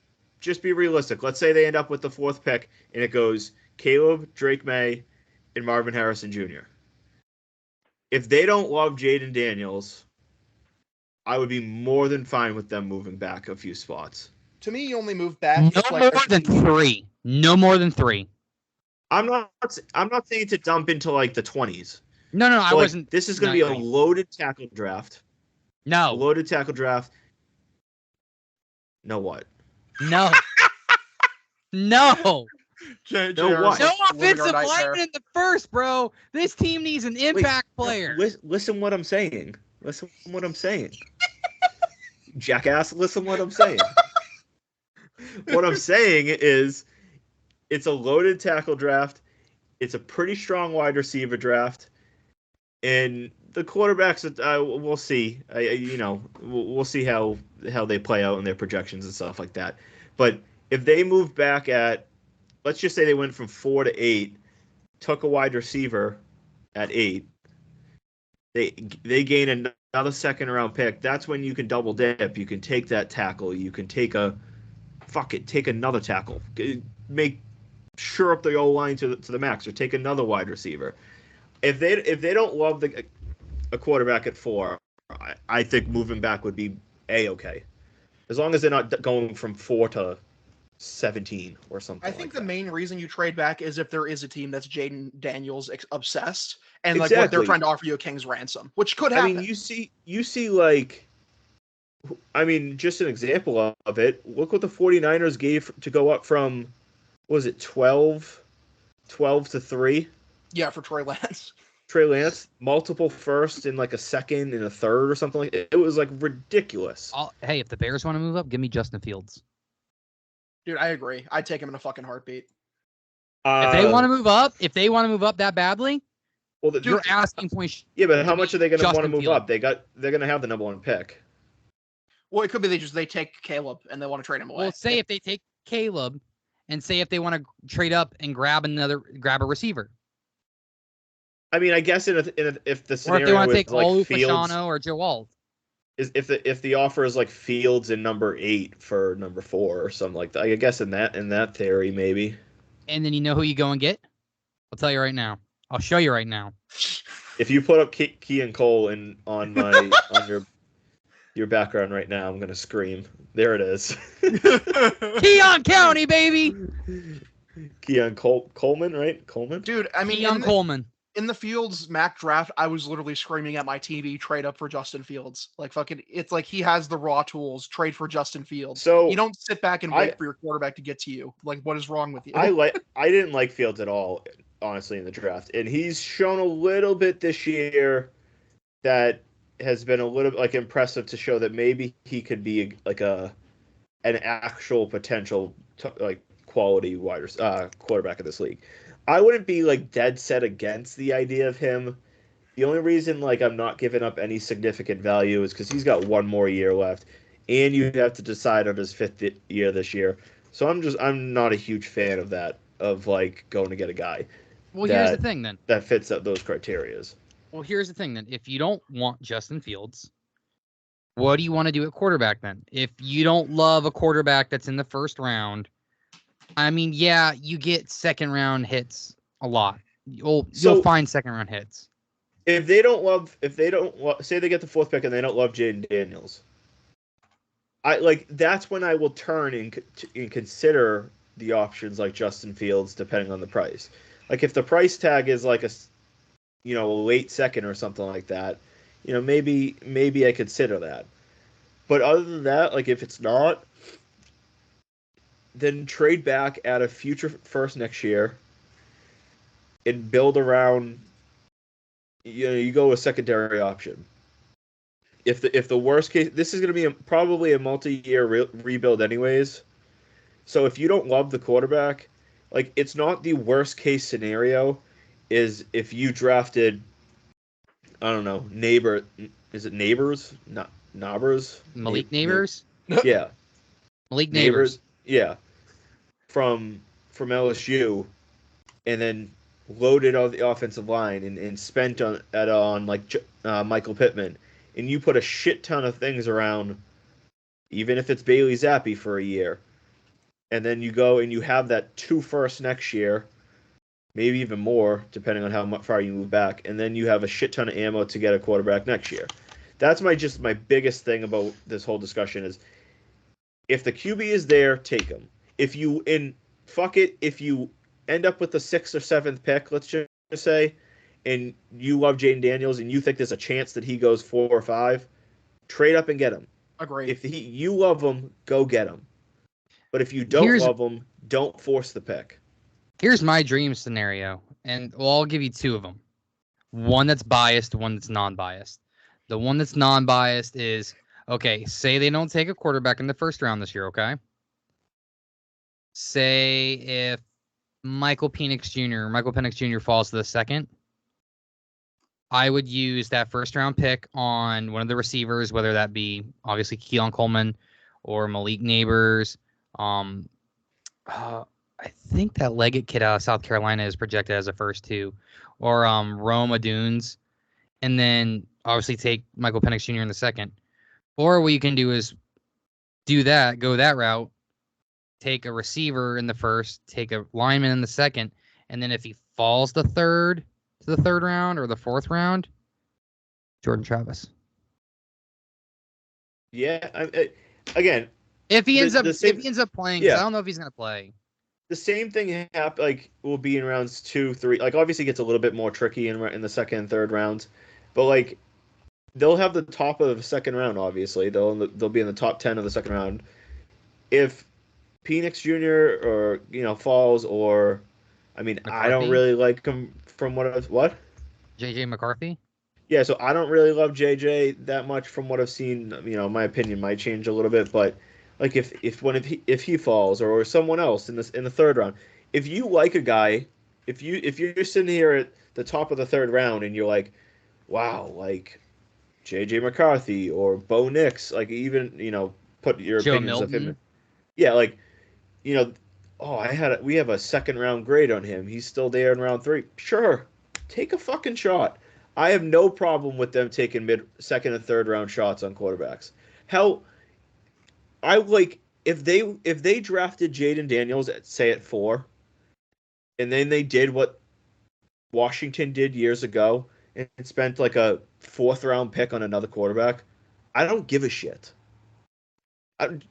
be realistic. Let's say they end up with the 4th pick, and it goes Caleb, Drake May, and Marvin Harrison Jr. If they don't love Jayden Daniels, I would be more than fine with them moving back a few spots. To me, you only move back. No more than 3. No more than 3. I'm not saying to dump into like the 20s. No, I wasn't. This is going to be a loaded tackle draft. No. A loaded tackle draft. No what? No. No. No what? No offensive lineman in the first, bro. This team needs an impact player. Listen what I'm saying. Listen what I'm saying. Jackass, listen what I'm saying. What I'm saying is it's a loaded tackle draft. It's a pretty strong wide receiver draft. And the quarterbacks, we'll see. We'll see how they play out in their projections and stuff like that. But if they move back at, let's just say they went from 4 to 8, took a wide receiver at 8, they gain another 2nd round pick. That's when you can double dip. You can take that tackle. You can take another tackle. Shore up the O line to the max, or take another wide receiver. If they don't love a quarterback at 4, I think moving back would be okay, as long as they're not going from 4 to 17 or something. I think the that. main reason you trade back is if there is a team that's Jayden Daniels obsessed, and exactly. what they're trying to offer you a king's ransom, which could happen. I mean, you see like, I mean, just an example of it. Look what the 49ers gave to go up from, what was it, 12 to 3? Yeah, for Trey Lance. Trey Lance, multiple firsts in like a 2nd and a 3rd or something like that. It was like ridiculous. Hey, if the Bears want to move up, give me Justin Fields. Dude, I agree. I'd take him in a fucking heartbeat. If they want to move up that badly, well, you're asking points. Yeah, but how much are they going to want to move Fields. up? They're going to have the number 1 pick. Well, it could be they take Caleb and they want to trade him away. Well, say if they take Caleb, and say if they want to trade up and grab a receiver. I mean, I guess if the scenario or if they want to take like Olu Fields, Fashanu or Joe Alt. is if the offer is like Fields in number 8 for number 4 or something like that. I guess in that theory maybe. And then you know who you go and get? I'll tell you right now. I'll show you right now. If you put up Keelan Cole on your background right now, I'm gonna scream. There it is. Keon County, baby. Keon Coleman, right? Coleman. Dude, I mean, Keon Coleman. In the Fields Mac draft, I was literally screaming at my TV, trade up for Justin Fields. Like, fucking, it's like he has the raw tools, trade for Justin Fields. So you don't sit back and wait for your quarterback to get to you. Like, what is wrong with you? I didn't like Fields at all, honestly, in the draft. And he's shown a little bit this year that has been a little like impressive to show that maybe he could be like an actual potential like quality quarterback in this league. I wouldn't be like dead set against the idea of him. The only reason like I'm not giving up any significant value is because he's got 1 more year left, and you have to decide on his 5th year this year. So I'm not a huge fan of that, of like going to get a guy. Well, here's the thing then. That fits those criterias. Well, here's the thing then. If you don't want Justin Fields, what do you want to do at quarterback then? If you don't love a quarterback that's in the 1st round, I mean, yeah, you get 2nd round hits a lot. You'll find 2nd round hits. If they don't say they get the 4th pick and they don't love Jayden Daniels, that's when I will turn and consider the options like Justin Fields, depending on the price. Like if the price tag is like a late 2nd or something like that, maybe I consider that. But other than that, like if it's not, then trade back at a future 1st next year and build around. You go a secondary option. If the worst case, this is going to be probably a multi-year rebuild anyways. So if you don't love the quarterback, like it's not the worst case scenario. Is if you drafted, I don't know, is it Neighbors? Not Neighbors? Malik Neighbors? Yeah. Malik Neighbors. Yeah. From LSU, and then loaded on the offensive line and spent on like Michael Pittman, and you put a shit ton of things around, even if it's Bailey Zappi for a year, and then you go and you have that 2 firsts next year, maybe even more, depending on how far you move back, and then you have a shit ton of ammo to get a quarterback next year. That's my biggest thing about this whole discussion is, if the QB is there, take him. If you end up with the 6th or 7th pick, let's just say, and you love Jaden Daniels and you think there's a chance that he goes 4 or 5, trade up and get him. Agreed. If you love him, go get him. But if you don't love him, don't force the pick. Here's my dream scenario, and I'll give you 2 of them. One that's biased, one that's non-biased. The one that's non-biased is, okay, say they don't take a quarterback in the first round this year, okay? Say if Michael Penix Jr. falls to the second, I would use that first-round pick on one of the receivers, whether that be, obviously, Keelan Coleman or Malik Neighbors. I think that Leggett kid out of South Carolina is projected as a first, too. Or Rome Adunes. And then, obviously, take Michael Penix Jr. in the second. Or what you can do is go that route, take a receiver in the first, take a lineman in the second, and then if he falls to the third round or the 4th round, Jordan Travis. Yeah, again, if he ends up playing, yeah. I don't know if he's going to play. The same thing will be in rounds 2, 3. Obviously, it gets a little bit more tricky in the 2nd and 3rd rounds, but they'll have the top of the 2nd round. Obviously, they'll be in the top 10 of the 2nd round. If Penix Jr. or falls, or McCarthy? I don't really like him from what JJ McCarthy. Yeah, so I don't really love JJ that much from what I've seen. My opinion might change a little bit, but if he falls, or someone else in the 3rd round, if you like a guy, if you're sitting here at the top of the 3rd round and you're like, wow, JJ McCarthy or Bo Nix, even put your Joe opinions Milton. of him. Yeah, we have a 2nd round grade on him. He's still there in round 3. Sure, take a fucking shot. I have no problem with them taking 2nd and 3rd round shots on quarterbacks. Hell, if they drafted Jaden Daniels at 4, and then they did what Washington did years ago and spent a 4th round pick on another quarterback, I don't give a shit.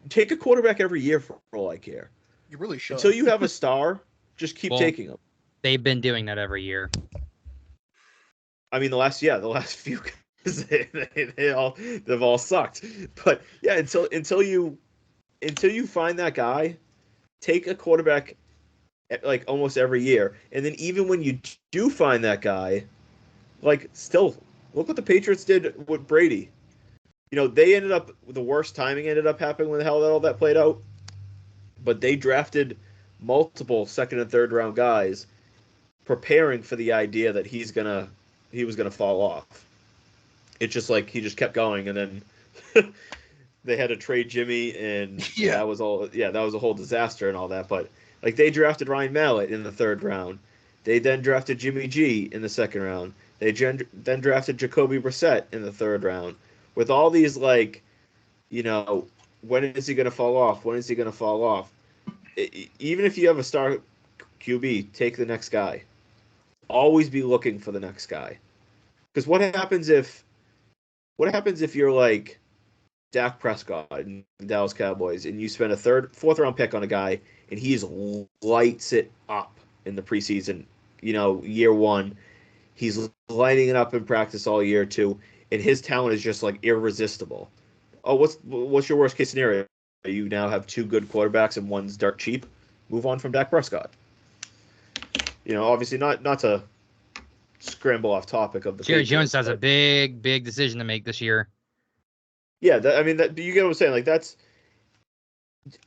Take a quarterback every year for all I care. You really should. Until you have a star, just keep taking them. They've been doing that every year. The last few guys, they've all sucked. But yeah, until you find that guy, take a quarterback almost every year, and then even when you do find that guy, still look what the Patriots did with Brady. They ended up, the worst timing ended up happening when the hell all that played out, but they drafted multiple 2nd and 3rd round guys, preparing for the idea that he was gonna fall off. It's just he just kept going, and then they had to trade Jimmy, and that was all. Yeah, that was a whole disaster and all that. But they drafted Ryan Mallett in the 3rd round. They then drafted Jimmy G in the 2nd round. They then drafted Jacoby Brissett in the 3rd round. With all these when is he going to fall off? When is he going to fall off? Even if you have a star QB, take the next guy. Always be looking for the next guy. Because what happens if you're Dak Prescott and the Dallas Cowboys, and you spend a 4th round pick on a guy, and he lights it up in the preseason, year 1. He's lighting it up in practice all year 2, and his talent is just irresistible. Oh, what's your worst case scenario? You now have 2 good quarterbacks and one's dirt cheap. Move on from Dak Prescott. Obviously not to scramble off topic of the Jerry Patriots, Jones has a big decision to make this year. Yeah, you get what I'm saying. That's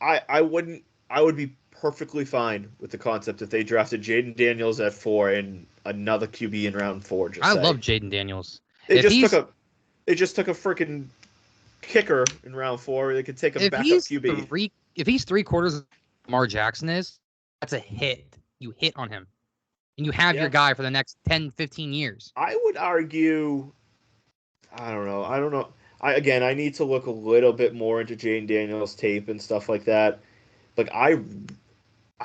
I would be perfectly fine with the concept if they drafted Jaden Daniels at 4 and another QB in round 4. I love Jaden Daniels. They just took a freaking kicker in round 4. They could take a backup QB. If he's 3/4 of Lamar Jackson is, that's a hit. You hit on him, and you have your guy for the next 10, 15 years. I would argue. I don't know. don't know. I need to look a little bit more into Jane Daniels' tape and stuff like that. Like I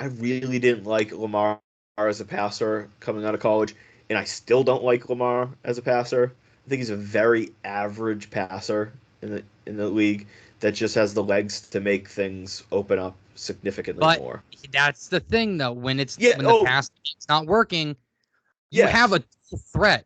really didn't like Lamar as a passer coming out of college, and I still don't like Lamar as a passer. I think he's a very average passer in the league that just has the legs to make things open up significantly But more. that's the thing, though. When the pass it's not working, you have a threat.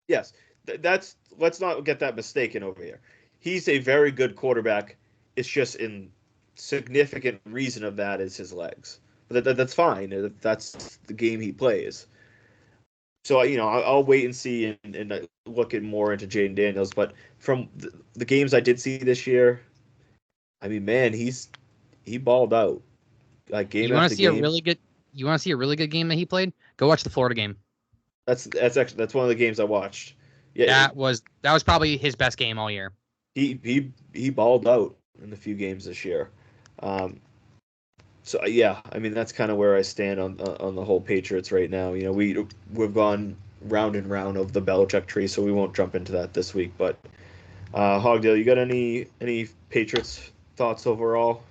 Yes, that's let's not get that mistaken over here. He's a very good quarterback. It's just in significant reason of that is his legs. But that's fine. That's the game he plays. So I'll wait and see and look at more into Jaden Daniels. But from the games I did see this year, I mean, man, he balled out. Like game You want after to see game. You want to see a really good game that he played? Go watch the Florida game. That's one of the games I watched. Yeah, that was probably his best game all year. He balled out in a few games this year. So yeah, I mean that's kind of where I stand on the whole Patriots right now. We've gone round and round of the Belichick tree, so we won't jump into that this week. But Hogdale, you got any Patriots thoughts overall?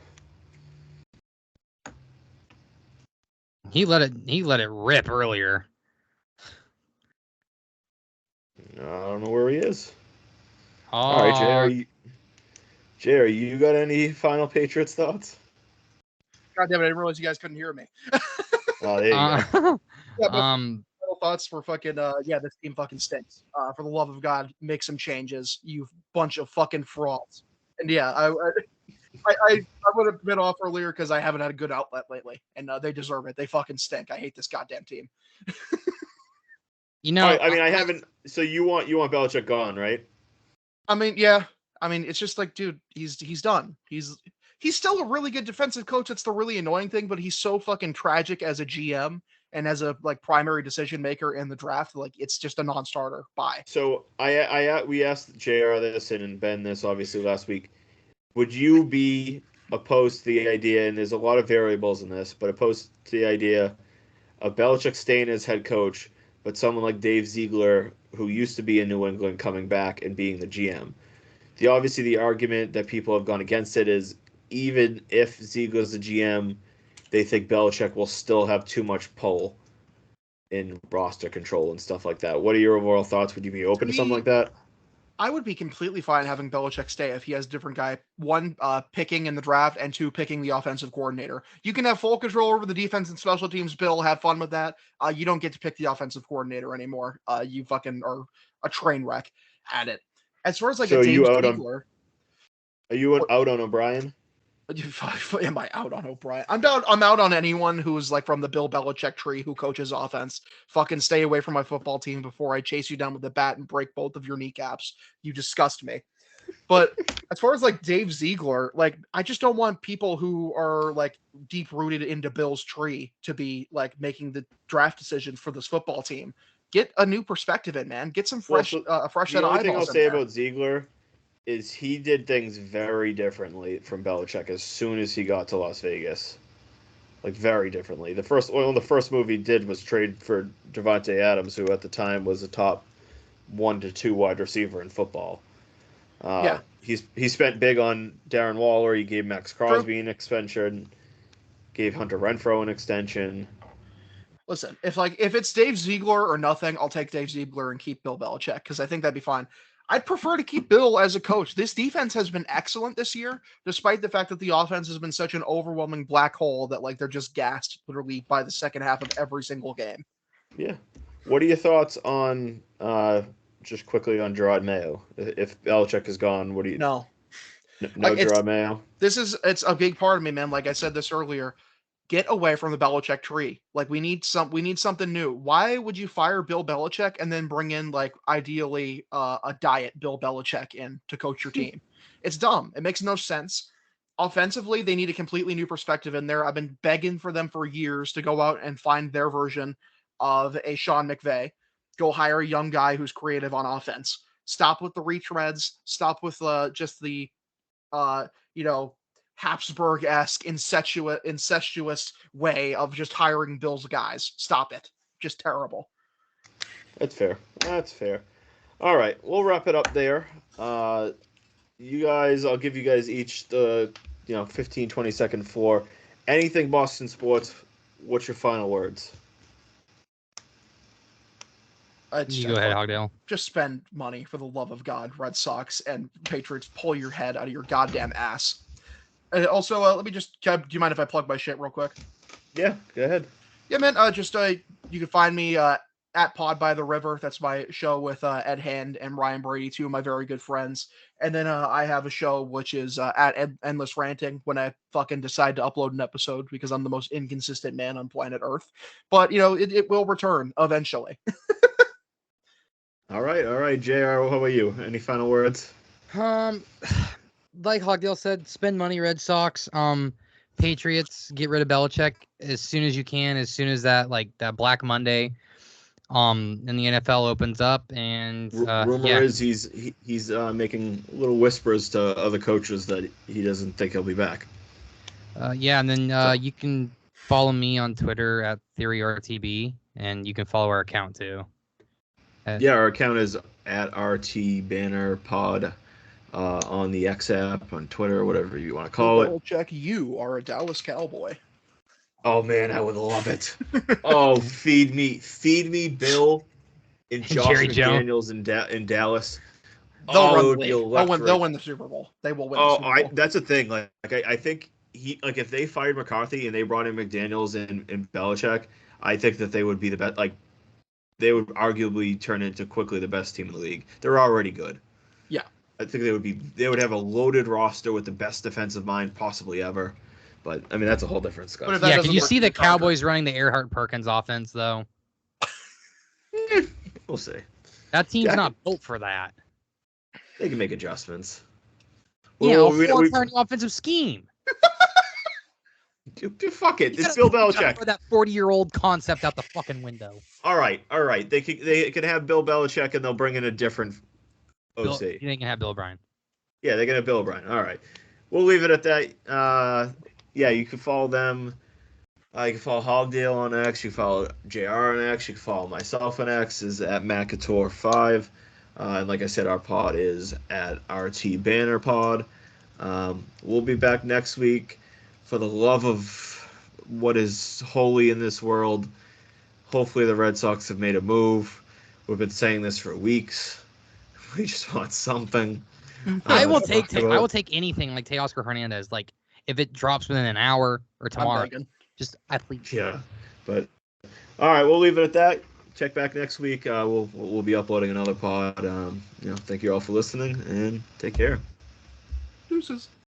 He let it rip earlier. I don't know where he is. Oh. All right, Jerry, you got any final Patriots thoughts? God damn it! I didn't realize you guys couldn't hear me. Oh, there you go. Yeah, but final thoughts were fucking. This team fucking stinks. For the love of God, make some changes, you bunch of fucking frauds. And yeah, I would have been off earlier because I haven't had a good outlet lately, and they deserve it. They fucking stink. I hate this goddamn team. I haven't. So you want Belichick gone, right? I mean, yeah. I mean, it's just like, dude, he's done. He's still a really good defensive coach. That's the really annoying thing, but he's so fucking tragic as a GM and as a primary decision maker in the draft. Like, it's just a non-starter. Bye. So we asked JR this and Ben this obviously last week. Would you be opposed to the idea? And there's a lot of variables in this, but opposed to the idea of Belichick staying as head coach, but someone like Dave Ziegler, who used to be in New England, coming back and being the GM. The argument that people have gone against it is even if Ziegler's the GM, they think Belichick will still have too much pull in roster control and stuff like that. What are your overall thoughts? Would you be open to something like that? I would be completely fine having Belichick stay if he has a different guy, one, picking in the draft, and two, picking the offensive coordinator. You can have full control over the defense and special teams, Bill. Have fun with that. You don't get to pick the offensive coordinator anymore. You fucking are a train wreck at it. As far as like a Dave Ziegler, are you out on O'Brien? Am I out on O'Brien? I'm out on anyone who's like from the Bill Belichick tree who coaches offense. Fucking stay away from my football team before I chase you down with a bat and break both of your kneecaps. You disgust me. But as far as like Dave Ziegler, like I just don't want people who are like deep rooted into Bill's tree to be like making the draft decisions for this football team. Get a new perspective in, man. Get some fresh set of eyeballs. The only thing I'll say about Ziegler is he did things very differently from Belichick as soon as he got to Las Vegas. Like, very differently. The first move he did was trade for Devontae Adams, who at the time was a top 1 to 2 wide receiver in football. He spent big on Darren Waller. He gave Max Crosby an extension, gave Hunter Renfrow an extension. Listen, if it's Dave Ziegler or nothing, I'll take Dave Ziegler and keep Bill Belichick because I think that'd be fine. I'd prefer to keep Bill as a coach. This defense has been excellent this year, despite the fact that the offense has been such an overwhelming black hole that like they're just gassed literally by the second half of every single game. Yeah. What are your thoughts on just quickly on Gerard Mayo? If Belichick is gone, what do you? No like, Gerard Mayo. It's a big part of me, man. Like I said this earlier. Get away from the Belichick tree. Like we need something new. Why would you fire Bill Belichick and then bring in like ideally a diet Bill Belichick in to coach your team? It's dumb. It makes no sense. Offensively, they need a completely new perspective in there. I've been begging for them for years to go out and find their version of a Sean McVay. Go hire a young guy who's creative on offense. Stop with the retreads. Stop with just the Habsburg-esque incestuous way of just hiring Bill's guys. Stop it. Just terrible. That's fair. All All right, we'll wrap it up there. You guys, I'll give you guys each the 15, 20-second floor. Anything Boston sports. What's your final words? You go ahead, Hogdale. Just spend money for the love of God, Red Sox and Patriots. Pull your head out of your goddamn ass. Also, let me just. Do you mind if I plug my shit real quick? Yeah, go ahead. Yeah, man. You can find me at Pod by the River. That's my show with Ed Hand and Ryan Brady, two of my very good friends. And then I have a show which is at Endless Ranting when I fucking decide to upload an episode because I'm the most inconsistent man on planet Earth. But it will return eventually. All right, JR. How about you? Any final words? Like Hogdale said, spend money, Red Sox. Patriots, get rid of Belichick as soon as you can, as soon as that Black Monday in the NFL opens up. And rumor is he's making little whispers to other coaches that he doesn't think he'll be back. And then you can follow me on Twitter at TheoryRTB, and you can follow our account too. Our account is at RTBannerPod on the X app, on Twitter, whatever you want to call it. Check, you are a Dallas Cowboy. Oh man, I would love it. Oh, feed me, Bill and Josh Jerry McDaniels in Dallas. They'll win the Super Bowl. They will win. The Super Bowl. That's the thing. I think if they fired McCarthy and they brought in McDaniels and Belichick, I think that they would be the best. They would arguably turn into quickly the best team in the league. They're already good. Yeah. I think they would have a loaded roster with the best defensive mind possibly ever. But I mean, that's a whole different discussion. Yeah, can you see the Cowboys running the Earhart-Perkins offense though? We'll see. That team's not built for that. They can make adjustments. We offensive scheme. Fuck it. It's Bill Belichick. Throw that 40-year-old concept out the fucking window. All right. They could have Bill Belichick and they'll bring in a different OC. They can have Bill O'Brien. Yeah, they're gonna have Bill O'Brien. All right. We'll leave it at that. You can follow them. You can follow Hogdale on X. You can follow JR on X. You can follow myself on X. Is at MacCouture5. And like I said, our pod is at RTBannerPod. We'll be back next week. For the love of what is holy in this world, hopefully the Red Sox have made a move. We've been saying this for weeks. We just want something. I will take anything like Teoscar Hernandez. Like if it drops within an hour or tomorrow, just athletes. Yeah, but all right, we'll leave it at that. Check back next week. We'll be uploading another pod. Thank you all for listening and take care. Deuces.